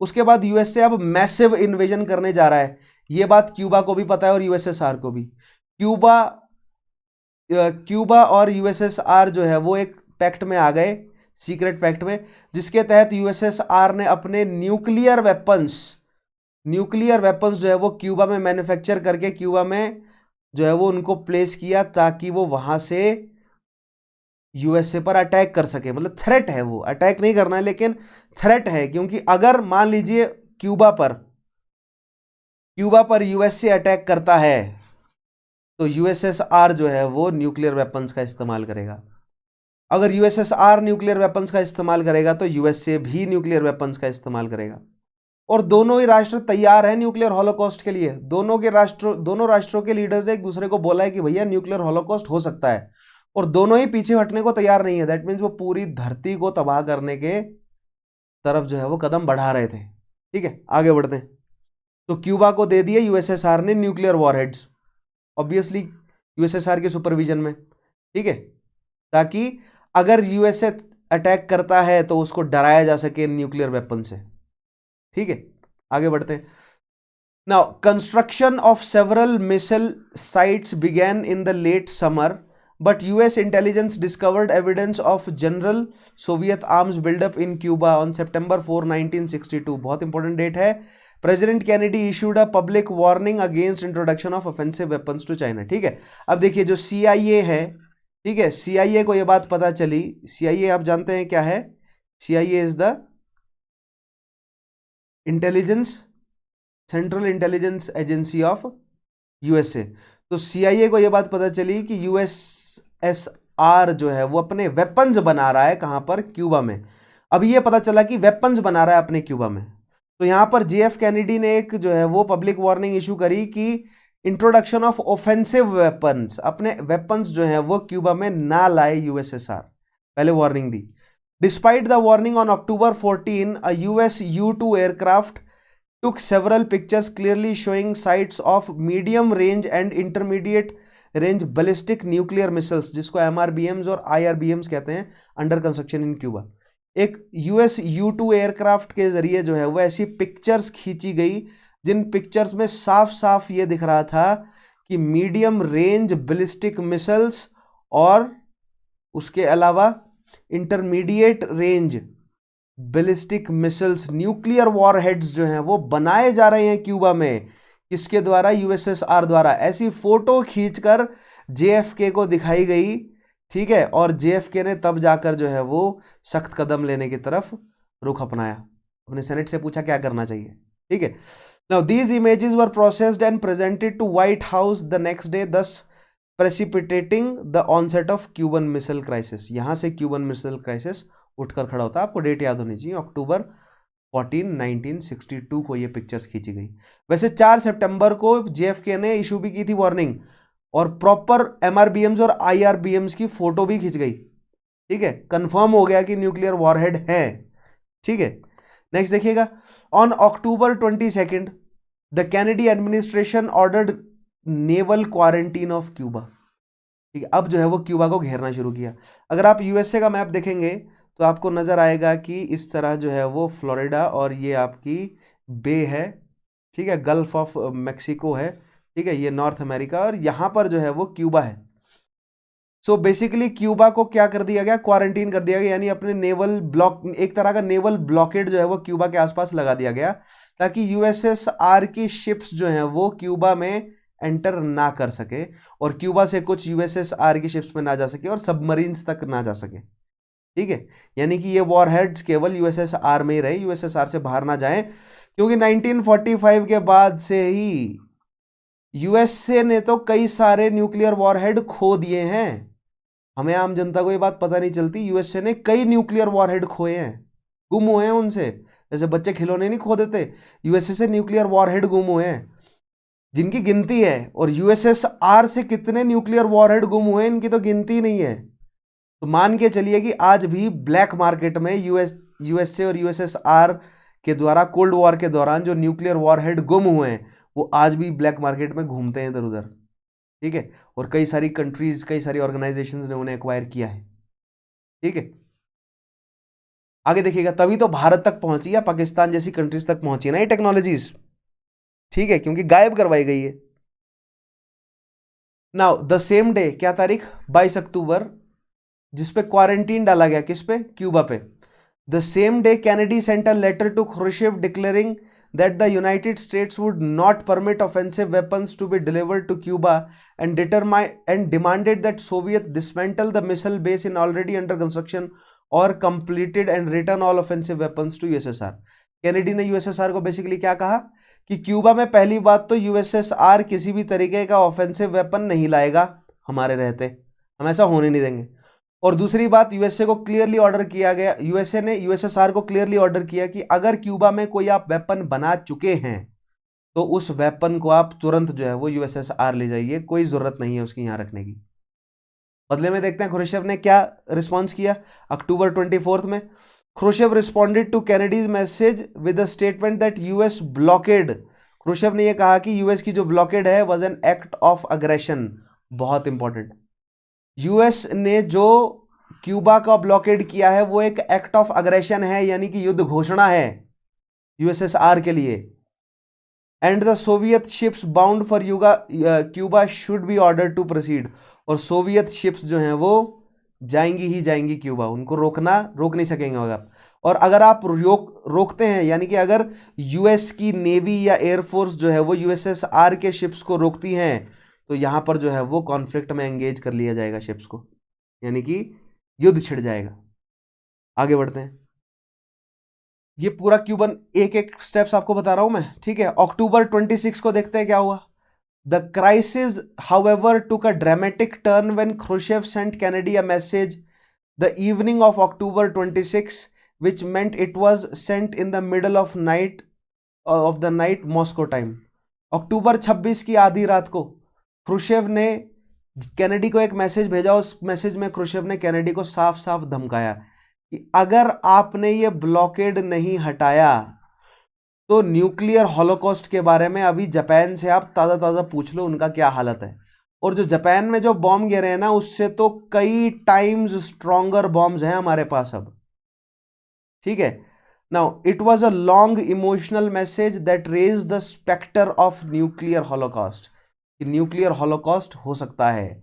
उसके बाद यूएसए अब मैसिव इन्वेजन करने जा रहा है। ये बात क्यूबा को भी पता है और यूएसएसआर को भी। क्यूबा और यूएसएसआर जो है वो एक पैक्ट में आ गए, सीक्रेट पैक्ट में, जिसके तहत यूएसएसआर ने अपने न्यूक्लियर वेपन्स जो है वो क्यूबा में मैन्युफैक्चर करके क्यूबा में जो है वो उनको प्लेस किया ताकि वो वहां से यूएसए पर अटैक कर सके। मतलब थ्रेट है, वो अटैक नहीं करना है लेकिन थ्रेट है, क्योंकि अगर मान लीजिए क्यूबा पर यूएसए अटैक करता है तो यूएसएसआर जो है वो न्यूक्लियर वेपन्स का इस्तेमाल करेगा। अगर यूएसएसआर न्यूक्लियर वेपन्स का इस्तेमाल करेगा तो यूएसए भी न्यूक्लियर वेपन्स का इस्तेमाल करेगा। और दोनों ही राष्ट्र तैयार हैं न्यूक्लियर हॉलोकॉस्ट के लिए। दोनों राष्ट्रों के लीडर्स ने एक दूसरे को बोला है कि भैया न्यूक्लियर हॉलोकॉस्ट हो सकता है, और दोनों ही पीछे हटने को तैयार नहीं है। दैट मीन्स वो पूरी धरती को तबाह करने के तरफ जो है वो कदम बढ़ा रहे थे, ठीक है। आगे बढ़ते हैं। तो क्यूबा को दे दिए यूएसएसआर ने न्यूक्लियर वॉरहेड्स, ऑब्वियसली यूएसएसआर के सुपरविजन में, ठीक है। ताकि अगर यूएसए अटैक करता है तो उसको डराया जा सके न्यूक्लियर वेपन से। ठीक है, आगे बढ़ते हैं। Now construction of several missile sites began in the late summer, but US intelligence discovered evidence of general Soviet arms buildup in Cuba on September 4, 1962। बहुत इंपॉर्टेंट डेट है। President Kennedy issued a public warning against introduction of offensive weapons to China. ठीक है, अब देखिए जो CIA है, ठीक है, CIA को यह बात पता चली। CIA आप जानते हैं क्या है? CIA is the intelligence, central intelligence agency of USA. तो CIA को यह बात पता चली कि USSR जो है वो अपने वेपन्स बना रहा है। कहां पर? क्यूबा में। अब ये पता चला कि वेपन्स बना रहा है अपने क्यूबा में, तो यहां पर JF कैनेडी ने एक जो है वो पब्लिक वार्निंग इशू करी कि इंट्रोडक्शन ऑफ ऑफेंसिव वेपन्स, अपने वेपन्स जो है वो क्यूबा में ना लाए USSR, पहले warning the. Despite the warning on October 14, a US U-2 aircraft took several pictures clearly showing sites of medium range and intermediate range ballistic nuclear missiles, जिसको MRBMs और IRBMs कहते हैं, अंडर कंस्ट्रक्शन इन Cuba. एक US U-2 aircraft के जरिए जो है वो ऐसी पिक्चर्स खींची गई जिन पिक्चर्स में साफ साफ ये दिख रहा था कि मीडियम रेंज बैलिस्टिक मिसाइल्स और उसके अलावा intermediate range ballistic missiles, nuclear warheads जो हैं वो बनाए जा रहे हैं क्यूबा में। किसके द्वारा? USSR द्वारा। ऐसी फोटो खींचकर JFK को दिखाई गई। ठीक है, और JFK ने तब जाकर जो है वो सख्त कदम लेने की तरफ रुख अपनाया, अपने सेनेट से पूछा क्या करना चाहिए। ठीक है, now these images were processed and presented to White House the next day, thus precipitating the onset of Cuban missile crisis. यहां से क्यूबन मिसाइल क्राइसिस उठकर खड़ा होता है। आपको डेट याद होनी चाहिए, October 14, 1962 को ये पिक्चर्स खींची गई। वैसे 4 सितंबर को JFK ने इशू भी की थी वार्निंग, और प्रॉपर MRBMs और IRBMs की फोटो भी खींच गई। ठीक है, कंफर्म हो गया कि न्यूक्लियर वॉरहेड है। ठीक है, नेक्स्ट देखिएगा। On October 22 the Kennedy administration ordered naval quarantine of Cuba. ठीक है, अब जो है वो क्यूबा को घेरना शुरू किया। अगर आप USA का मैप देखेंगे तो आपको नजर आएगा कि इस तरह जो है वो फ्लोरिडा और ये आपकी बे है। ठीक है, गल्फ ऑफ मैक्सिको है। ठीक है, ये नॉर्थ अमेरिका, और यहां पर जो है वो क्यूबा है। सो बेसिकली क्यूबा को क्या कर दिया गया? क्वारंटीन कर दिया गया, यानी अपने नेवल ब्लॉक, एक तरह का नेवल ब्लॉकेड जो है वो क्यूबा के आसपास लगा दिया गया, ताकि USSR की शिप्स जो हैं वो क्यूबा में एंटर ना कर सके, और क्यूबा से कुछ USSR की शिप्स में ना जा सके, और सबमरीन्स तक ना जा सके। ठीक है, यानी कि ये वॉरहेड्स केवल USSR में ही रहे, USSR से बाहर ना जाएं, क्योंकि 1945 के बाद से ही USA ने तो कई सारे न्यूक्लियर वॉरहेड खो दिए हैं। हमें आम जनता को ये बात पता नहीं चलती, USA ने कई न्यूक्लियर वॉरहेड खोए हैं, गुम हुए हैं उनसे। जैसे बच्चे खिलौने नहीं खो देते, USA से न्यूक्लियर वॉरहेड गुम हुए हैं, जिनकी गिनती है। और USSR से कितने न्यूक्लियर वॉरहेड गुम हुए इनकी तो गिनती नहीं है। तो मान के चलिए कि आज भी ब्लैक मार्केट में USA और USSR के द्वारा कोल्ड वॉर के दौरान जो न्यूक्लियर वॉरहेड गुम हुए हैं वो आज भी ब्लैक मार्केट में घूमते हैं इधर उधर। ठीक है, और कई सारी कंट्रीज, कई सारी ऑर्गेनाइजेशंस ने उन्हें एक्वायर किया है। ठीक है, आगे देखिएगा। तभी तो भारत तक पहुंची या पाकिस्तान जैसी कंट्रीज तक पहुंची ना ये टेक्नोलॉजीज। ठीक है, क्योंकि गायब करवाई गई है। नाउ द सेम डे, क्या तारीख? 22 अक्टूबर, जिसपे क्वारंटीन डाला गया, किस पे? क्यूबा पे। The same day Kennedy sent a letter to Khrushchev declaring that the United States would not permit offensive weapons to be delivered to Cuba, and demanded that Soviet dismantle the missile base in already under construction or completed and return all offensive weapons to USSR। Kennedy ने USSR को basically क्या कहा कि Cuba में पहली बात तो USSR किसी भी तरीके का ऑफेंसिव वेपन नहीं लाएगा हमारे रहते, हम ऐसा होने नहीं देंगे। और दूसरी बात, USA को क्लियरली ऑर्डर किया गया, USA ने USSR को क्लियरली ऑर्डर किया कि अगर क्यूबा में कोई आप वेपन बना चुके हैं तो उस वेपन को आप तुरंत जो है वो USSR ले जाइए, कोई जरूरत नहीं है उसकी यहां रखने की। बदले में देखते हैं ख्रुश्चेव ने क्या रिस्पॉन्स किया। October 24 में Khrushchev responded to Kennedy's message with a statement that US blockade. Khrushchev ने यह कहा कि US की जो ब्लॉकेड है was an act of aggression. बहुत इंपॉर्टेंट, US ने जो क्यूबा का ब्लॉकेड किया है वो एक एक्ट ऑफ अग्रेशन है, यानी कि युद्ध घोषणा है यूएसएसआर के लिए। And the Soviet ships bound for Cuba should be order to proceed, और सोवियत शिप्स जो हैं वो जाएंगी ही जाएंगी क्यूबा, उनको रोक नहीं सकेंगे अगर। और अगर आप रोकते हैं, यानी कि अगर यूएस की नेवी या एयरफोर्स जो है वो यूएसएसआर के शिप्स को रोकती हैं, तो यहां पर जो है वो कॉन्फ्लिक्ट में एंगेज कर लिया जाएगा शिप्स को, यानी कि युद्ध छिड़ जाएगा। आगे बढ़ते हैं। ये पूरा क्यूबन एक एक स्टेप्स आपको बता रहा हूं मैं, ठीक है। अक्टूबर 26 को देखते हैं क्या हुआ। The crisis however took a dramatic turn when Khrushchev sent Kennedy a message the evening of October 26, which meant it was sent in the middle of the night Moscow time. अक्टूबर 26 की आधी रात को क्रुश्चेव ने Kennedy को एक message भेजा। उस मैसेज में क्रुश्चेव ने कैनेडी को साफ साफ धमकाया कि अगर आपने ये ब्लॉकेड नहीं हटाया तो न्यूक्लियर हॉलोकॉस्ट के बारे में अभी जापान से आप ताज़ा ताज़ा पूछ लो उनका क्या हालत है। और जो जापान में जो बॉम्ब गिरे हैं ना, उससे तो कई टाइम्स स्ट्रॉन्गर बॉम्ब्स हैं हमारे पास अब, ठीक है। Now it was a long emotional message that raise the spectre of nuclear holocaust, कि न्यूक्लियर हॉलोकॉस्ट हो सकता है,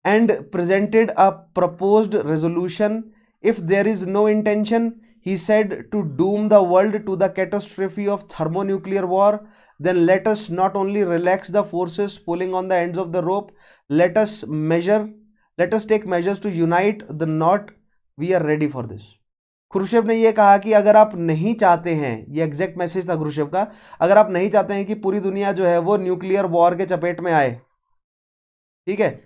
and presented a proposed resolution if there is no intention, he said, to doom the world to the catastrophe of thermonuclear war, then let us not only relax the forces pulling on the ends of the rope, let us take measures to unite the knot. We are ready for this. Khrushchev ने यह कहा कि अगर आप नहीं चाहते हैं, ये एग्जैक्ट मैसेज था क्रुश्चेव का, अगर आप नहीं चाहते हैं कि पूरी दुनिया जो है वो न्यूक्लियर वॉर के चपेट में आए, ठीक है,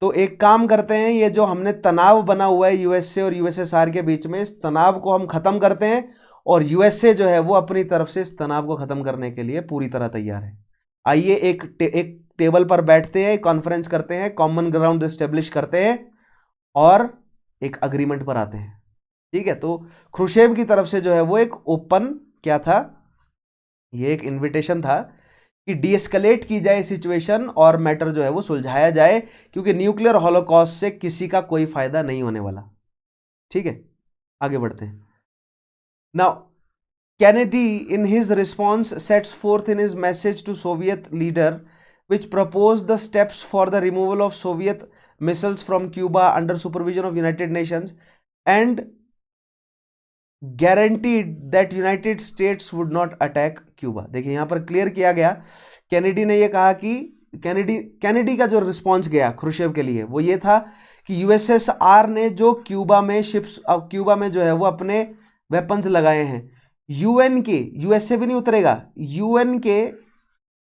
तो एक काम करते हैं, ये जो हमने तनाव बना हुआ है यूएसए और यूएसएसआर के बीच में, इस तनाव को हम खत्म करते हैं, और यूएसए जो है वो अपनी तरफ से इस तनाव को खत्म करने के लिए पूरी तरह तैयार है। आइए एक टेबल पर बैठते हैं, कॉन्फ्रेंस करते हैं, कॉमन ग्राउंड एस्टेब्लिश करते हैं और एक अग्रीमेंट पर आते हैं, ठीक है। तो क्रुश्चेव की तरफ से जो है वो एक ओपन क्या था, ये एक इन्विटेशन था कि डीएस्केलेट की जाए सिचुएशन और मैटर जो है वो सुलझाया जाए, क्योंकि न्यूक्लियर हॉलोकॉस्ट से किसी का कोई फायदा नहीं होने वाला, ठीक है। आगे बढ़ते हैं। Now Kennedy in his response sets forth in his message to Soviet leader which proposed the steps for the removal of Soviet missiles from Cuba under supervision of United Nations and guaranteed that United States would not attack Cuba। देखिए यहां पर clear किया गया, Kennedy ने यह कहा कि Kennedy का जो रिस्पॉन्स गया क्रुश्चेव के लिए वो ये था कि यूएसएसआर ने जो क्यूबा में जो है वो अपने वेपन्स लगाए हैं, यूएन के, यूएसए भी नहीं उतरेगा, यूएन के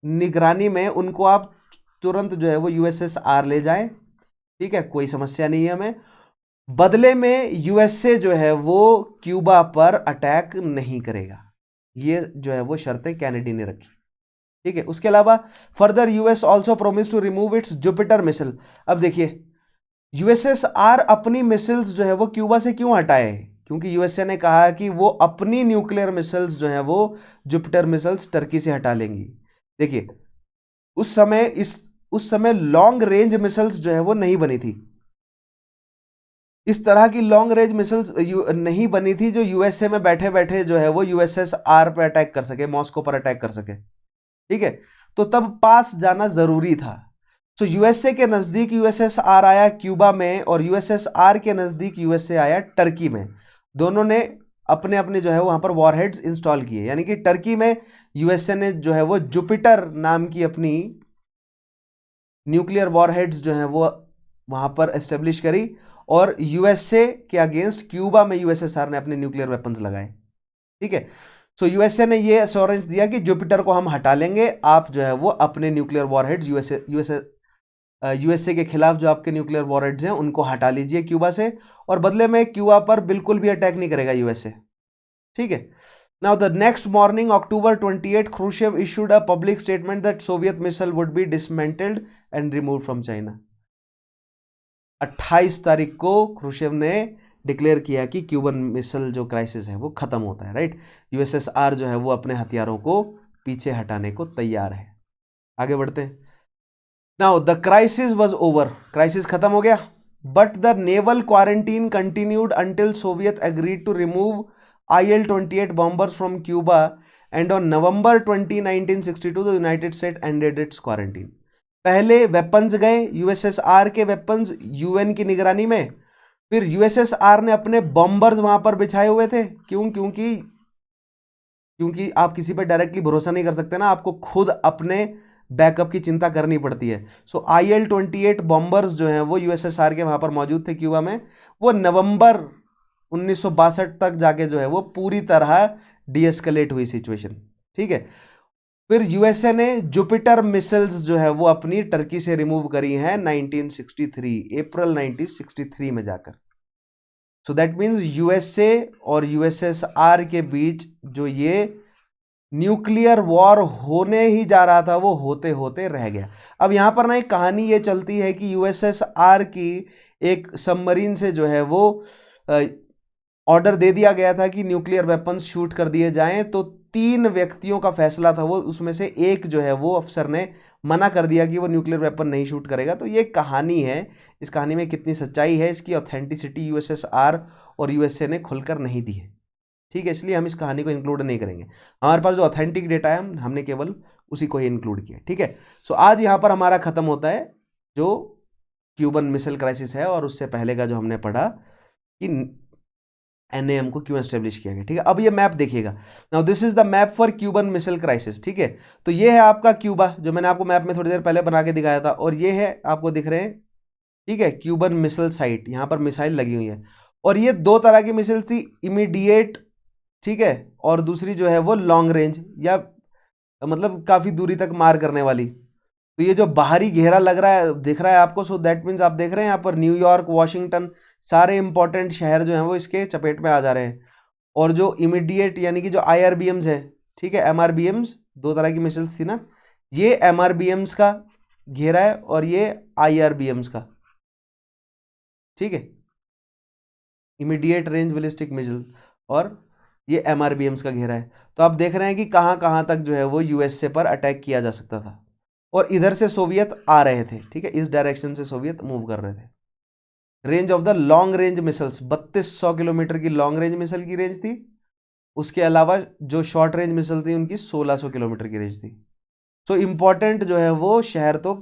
निगरानी में उनको आप तुरंत जो है वो यूएसएसआर ले जाएं, ठीक है, कोई समस्या नहीं है हमें। बदले में यूएसए जो है वो क्यूबा पर अटैक नहीं करेगा, ये जो है वो शर्तें कैनेडी ने रखी, ठीक है। उसके अलावा further US also promise to remove its Jupiter missile. अब देखिए यूएसएसआर अपनी मिसाइल्स जो है वो क्यूबा से क्यों हटाए, क्योंकि यूएसए ने कहा कि वो अपनी न्यूक्लियर मिसाइल्स जो है वो जुपिटर मिसाइल्स टर्की से हटा लेंगी। देखिए उस समय लॉन्ग रेंज मिसाइल्स जो है वो नहीं बनी थी, इस तरह की लॉन्ग रेंज मिसाइल्स नहीं बनी थी जो यूएसए में बैठे बैठे जो है वो यूएसएसआर पर अटैक कर सके, मॉस्को पर अटैक कर सके, ठीक है। तो तब पास जाना जरूरी था। तो यूएसए के नजदीक यूएसएसआर आया क्यूबा में, और यूएसएसआर के नजदीक यूएसए आया टर्की में। दोनों ने अपने अपने जो है वहां पर वॉरहेड्स इंस्टॉल किए, यानी कि टर्की में यूएसए ने जो है वो जुपिटर नाम की अपनी न्यूक्लियर वॉरहेड्स जो है वो वहां पर एस्टेब्लिश करी, और यूएसए के अगेंस्ट क्यूबा में यूएसएसआर ने अपने न्यूक्लियर वेपन्स लगाए, ठीक है। सो यूएसए ने ये एश्योरेंस दिया कि जुपिटर को हम हटा लेंगे, आप जो है वो अपने न्यूक्लियर वॉरहेड्स यूएसए के खिलाफ जो आपके न्यूक्लियर वॉरहेड्स हैं उनको हटा लीजिए क्यूबा से, और बदले में क्यूबा पर बिल्कुल भी अटैक नहीं करेगा यूएसए, ठीक है। Now the next morning October 28 Khrushchev issued a public statement that Soviet missile would be dismantled and removed from China। 28 तारीख को क्रुश्चेव ने डिक्लेयर किया कि क्यूबन मिसाइल जो क्राइसिस है वो खत्म होता है, राइट। यूएसएसआर जो है वो अपने हथियारों को पीछे हटाने को तैयार है। आगे बढ़ते हैं। Now the crisis was over, crisis खत्म हो गया, but the naval quarantine continued until Soviet agreed to remove IL-28 bombers from Cuba, and on November 20, 1962 the United States ended its quarantine. पहले वेपन्स गए, यूएसएसआर के weapons UN की निगरानी में, फिर यूएसएसआर ने अपने बॉम्बर्स वहां पर बिछाए हुए थे। क्यों? क्योंकि आप किसी पर डायरेक्टली भरोसा नहीं कर सकते ना, आपको खुद अपने बैकअप की चिंता करनी पड़ती है। सो IL-28 बॉम्बर्स जो हैं वो यूएसएसआर के वहां पर मौजूद थे क्यूबा में। वो नवंबर 1962 तक जाके जो है वो पूरी तरह डीएस्केलेट हुई सिचुएशन, ठीक है। फिर यूएसए ने जुपिटर मिसाइल्स जो है वो अपनी टर्की से रिमूव करी हैं 1963, अप्रैल 1963 में जाकर। सो दैट मीन्स यूएसए और यूएसएसआर के बीच जो ये न्यूक्लियर वॉर होने ही जा रहा था वो होते होते रह गया। अब यहां पर ना एक कहानी ये चलती है कि यूएसएसआर की एक सबमरीन से जो है वो ऑर्डर दे दिया गया था कि न्यूक्लियर वेपन्स शूट कर दिए जाएं, तो 3 व्यक्तियों का फैसला था वो, उसमें से एक जो है वो अफसर ने मना कर दिया कि वो न्यूक्लियर वेपन नहीं शूट करेगा। तो ये कहानी है, इस कहानी में कितनी सच्चाई है, इसकी ऑथेंटिसिटी यूएसएसआर और यूएसए ने खुलकर नहीं दी है, ठीक है। इसलिए हम इस कहानी को इंक्लूड नहीं करेंगे। हमारे पास जो ऑथेंटिक डेटा है हमने केवल उसी को ही इंक्लूड किया, ठीक है। सो आज यहाँ पर हमारा खत्म होता है जो क्यूबन मिसाइल क्राइसिस है, और उससे पहले का जो हमने पढ़ा कि NAM को क्यों एस्टेब्लिश किया गया, ठीक है। अब ये मैप देखिएगा, now this is the map for Cuban missile crisis, ठीक है। तो ये है आपका क्यूबा, जो मैंने आपको मैप में थोड़ी देर पहले बना के दिखाया था, और ये है आपको दिख रहे हैं, ठीक है, क्यूबन मिसाइल साइट। यहाँ पर मिसाइल लगी हुई है, और ये 2 तरह की मिसाइल थी, इमीडिएट, ठीक है, और दूसरी जो है वो लॉन्ग रेंज, या मतलब काफी दूरी तक मार करने वाली। तो ये जो बाहरी घेरा लग रहा है, दिख रहा है आपको, सो दैट मीन्स आप देख रहे हैं यहाँ पर न्यूयॉर्क, वॉशिंगटन, सारे इंपॉर्टेंट शहर जो हैं वो इसके चपेट में आ जा रहे हैं। और जो इमीडिएट यानी कि जो IRBMs है, ठीक है, MRBMs, 2 तरह की मिसाइल्स थी ना, ये MRBMs का घेरा है और ये IRBMs का, ठीक है, इमीडिएट रेंज बैलिस्टिक मिसाइल, और ये MRBMs का घेरा है। तो आप देख रहे हैं कि कहां कहां तक जो है वो यूएसए पर अटैक किया जा सकता था, और इधर से सोवियत आ रहे थे, ठीक है, इस डायरेक्शन से सोवियत मूव कर रहे थे। Range of the long range missiles 3200 kilometre की लॉन्ग रेंज मिसाइल की रेंज थी। उसके अलावा जो शॉर्ट रेंज मिसाइल थी उनकी 1600 किलोमीटर की रेंज थी। सो इंपॉर्टेंट जो है वो शहर तो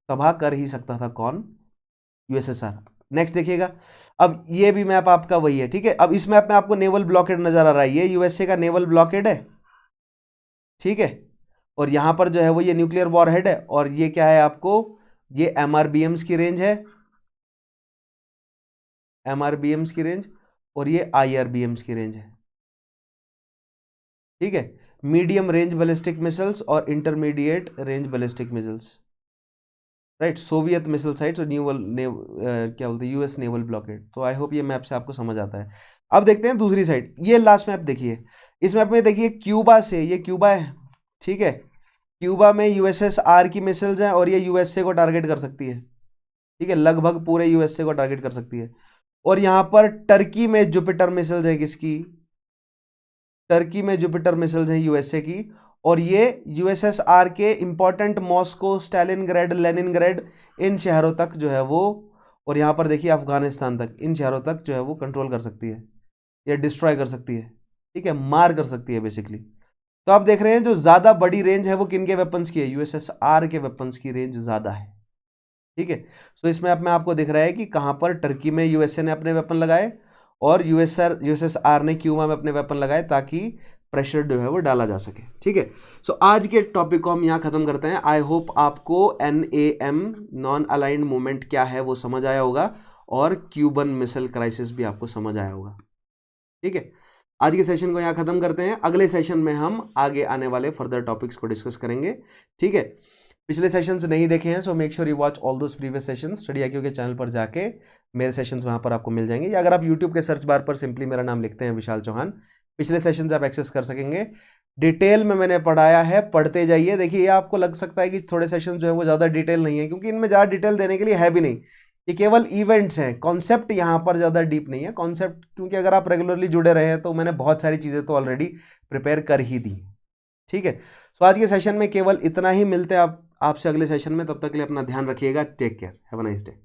तबाह कर ही सकता था कौन? यूएसएसआर। नेक्स्ट देखिएगा, अब ये भी मैप आपका वही है, ठीक है। अब इस मैप में आपको नेवल ब्लॉकेड नजर आ रहा है, ये यूएसए का नेवल ब्लॉकेड है, ठीक है, और यहां पर जो है वो ये न्यूक्लियर वॉरहेड है, और ये क्या है आपको, ये MRBMs की रेंज है, MRBMs की रेंज, और ये IRBMs की रेंज है, ठीक है, मीडियम रेंज बैलिस्टिक मिसाइल्स और intermediate range ballistic missiles, right. Soviet missile sites और क्या बोलते हैं, यूएस नेवल ब्लॉकेड। तो आई होप ये मैप से आपको समझ आता है। अब देखते हैं दूसरी साइड, ये लास्ट मैप देखिए, इस मैप में देखिए क्यूबा से, ये क्यूबा है, ठीक है, क्यूबा में यूएसएसआर की मिसाइल्स हैं, और ये यूएसए को टारगेट कर सकती है, ठीक है, लगभग पूरे यूएसए को टारगेट कर सकती है। और यहां पर टर्की में जुपिटर मिसाइल्स है, किसकी? टर्की में जुपिटर मिसाइल्स है यूएसए की, और ये यूएसएसआर के इंपॉर्टेंट मॉस्को, स्टालिनग्रेड, लेनिनग्रेड, इन शहरों तक जो है वो, और यहां पर देखिए अफगानिस्तान तक, इन शहरों तक जो है वो कंट्रोल कर सकती है, या डिस्ट्रॉय कर सकती है, ठीक है, मार कर सकती है बेसिकली। तो आप देख रहे हैं जो ज्यादा बड़ी रेंज है वो किन के वेपन्स की है? यूएसएसआर के वेपन्स की रेंज ज्यादा है, ठीक है। सो इस मैप में आपको दिख रहा है कि कहां पर टर्की में यूएसए ने अपने वेपन लगाए, और यूएसएसआर ने क्यूबा में अपने वेपन लगाए, ताकि प्रेशर जो है वो डाला जा सके, ठीक है। सो आज के टॉपिक को हम यहाँ खत्म करते हैं। आई होप आपको NAM, नॉन अलाइंड मूवमेंट क्या है वो समझ आया होगा, और क्यूबन मिसाइल क्राइसिस भी आपको समझ आया होगा, ठीक है। आज के सेशन को यहाँ खत्म करते हैं, अगले सेशन में हम आगे आने वाले फर्दर टॉपिक्स को डिस्कस करेंगे, ठीक है। पिछले सेशंस नहीं देखे हैं, so make sure you watch all those previous sessions. Study IQ के चैनल पर जाके मेरे सेशंस वहाँ पर आपको मिल जाएंगे, या अगर आप यूट्यूब के सर्च बार पर सिंपली मेरा नाम लिखते हैं विशाल चौहान, पिछले सेशंस आप एक्सेस कर सकेंगे। डिटेल में मैंने पढ़ाया है, पढ़ते जाइए। देखिए, ये आपको लग सकता है कि थोड़े सेशन जो है वो ज़्यादा डिटेल नहीं है, क्योंकि इनमें ज़्यादा डिटेल देने के लिए है भी नहीं, ये केवल इवेंट्स हैं, कॉन्सेप्ट यहाँ पर ज़्यादा डीप नहीं है कॉन्सेप्ट, क्योंकि अगर आप रेगुलरली जुड़े रहे हैं तो मैंने बहुत सारी चीज़ें तो ऑलरेडी प्रिपेयर कर ही दी, ठीक है। सो आज के सेशन में केवल इतना ही, मिलते हैं आपसे अगले सेशन में, तब तक के लिए अपना ध्यान रखिएगा, take care, have a nice day.